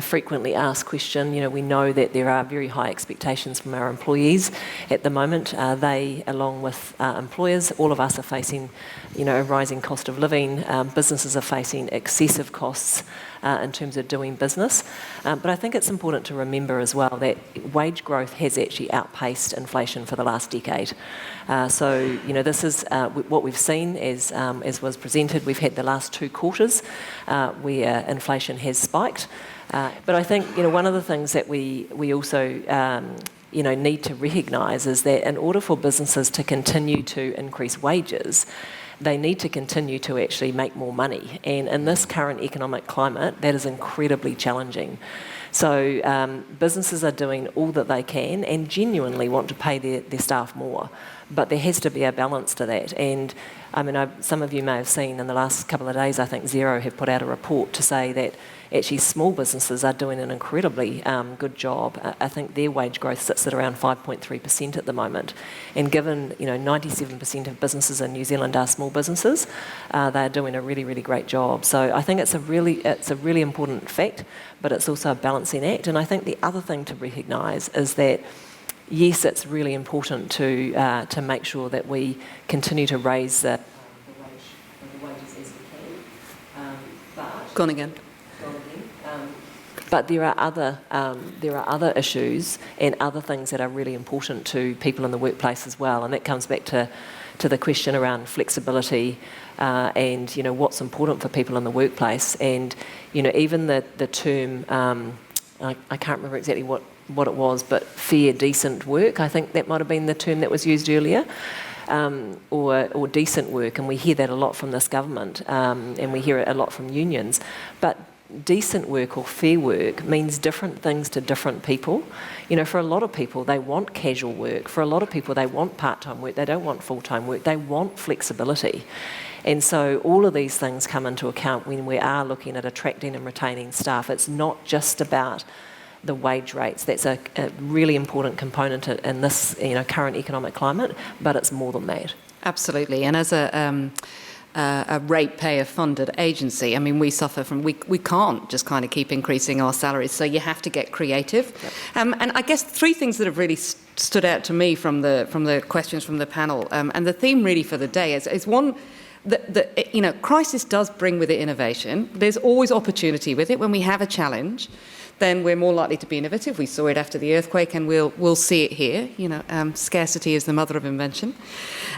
frequently asked question. We know that there are very high expectations from our employees at the moment. They, along with employers, all of us are facing, a rising cost of living. Businesses are facing excessive costs in terms of doing business. But I think it's important to remember as well that wage growth has actually outpaced inflation for the last decade. So this is what we've seen as was presented. We've had the last 2 quarters where inflation has spiked. But I think one of the things that we also need to recognise is that in order for businesses to continue to increase wages, they need to continue to actually make more money. And in this current economic climate, that is incredibly challenging. So businesses are doing all that they can and genuinely want to pay their staff more. But there has to be a balance to that. And some of you may have seen in the last couple of days, I think Xero have put out a report to say that actually small businesses are doing an incredibly good job. I think their wage growth sits at around 5.3% at the moment. And given 97% of businesses in New Zealand are small businesses, they're doing a really, really great job. So I think it's a really important fact, but it's also a balancing act. And I think the other thing to recognise is that yes, it's really important to make sure that we continue to raise the wages as we can. Gone again. But there are other issues and other things that are really important to people in the workplace as well, and that comes back to the question around flexibility and what's important for people in the workplace. And even the term I can't remember exactly what it was, but fair, decent work. I think that might have been the term that was used earlier. Or decent work, and we hear that a lot from this government, and we hear it a lot from unions. But decent work or fair work means different things to different people. For a lot of people, they want casual work. For a lot of people, they want part-time work. They don't want full-time work. They want flexibility. And so all of these things come into account when we are looking at attracting and retaining staff. It's not just about the wage rates. That's a really important component in this current economic climate, but it's more than that. Absolutely. And as a ratepayer-funded agency, we suffer from, we can't just kind of keep increasing our salaries, so you have to get creative. Yep. And I guess 3 things that have really stood out to me from the questions from the panel, and the theme really for the day is one, crisis does bring with it innovation. There's always opportunity with it when we have a challenge. then we're more likely to be innovative. We saw it after the earthquake, and we'll see it here. Scarcity is the mother of invention.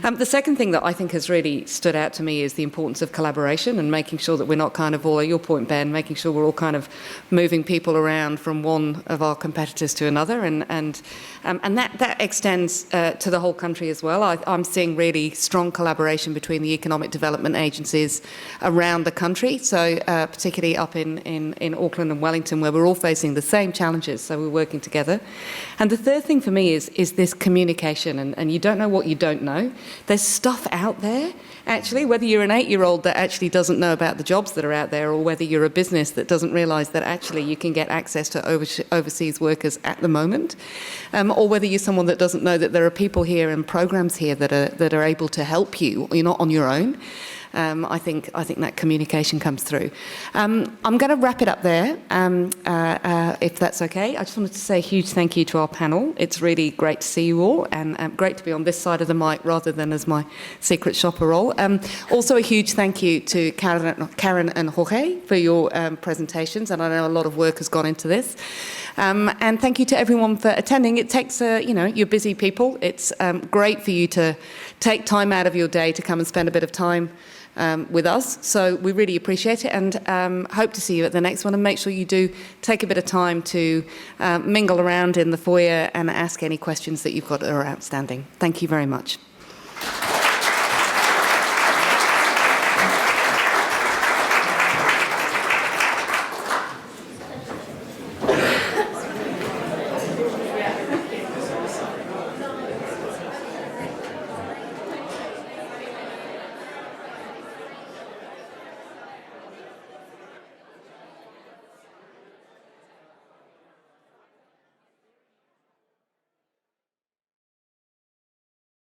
The second thing that I think has really stood out to me is the importance of collaboration and making sure that we're not kind of all, your point, Ben, making sure we're all kind of moving people around from one of our competitors to another, and that extends to the whole country as well. I'm seeing really strong collaboration between the economic development agencies around the country, so particularly up in Auckland and Wellington, where we're all facing the same challenges, so we're working together. And the third thing for me is this communication, and you don't know what you don't know. There's stuff out there, actually, whether you're an 8-year-old that actually doesn't know about the jobs that are out there, or whether you're a business that doesn't realise that actually you can get access to overseas workers at the moment, or whether you're someone that doesn't know that there are people here and programs here that are able to help you. You're not on your own. I think that communication comes through. I'm going to wrap it up there, if that's okay. I just wanted to say a huge thank you to our panel. It's really great to see you all, and great to be on this side of the mic rather than as my secret shopper role. Also a huge thank you to Karen and Jorge for your presentations, and I know a lot of work has gone into this. And thank you to everyone for attending. It takes, you're busy people. It's great for you to take time out of your day to come and spend a bit of time with us. So we really appreciate it, and hope to see you at the next one. And make sure you do take a bit of time to mingle around in the foyer and ask any questions that you've got that are outstanding. Thank you very much.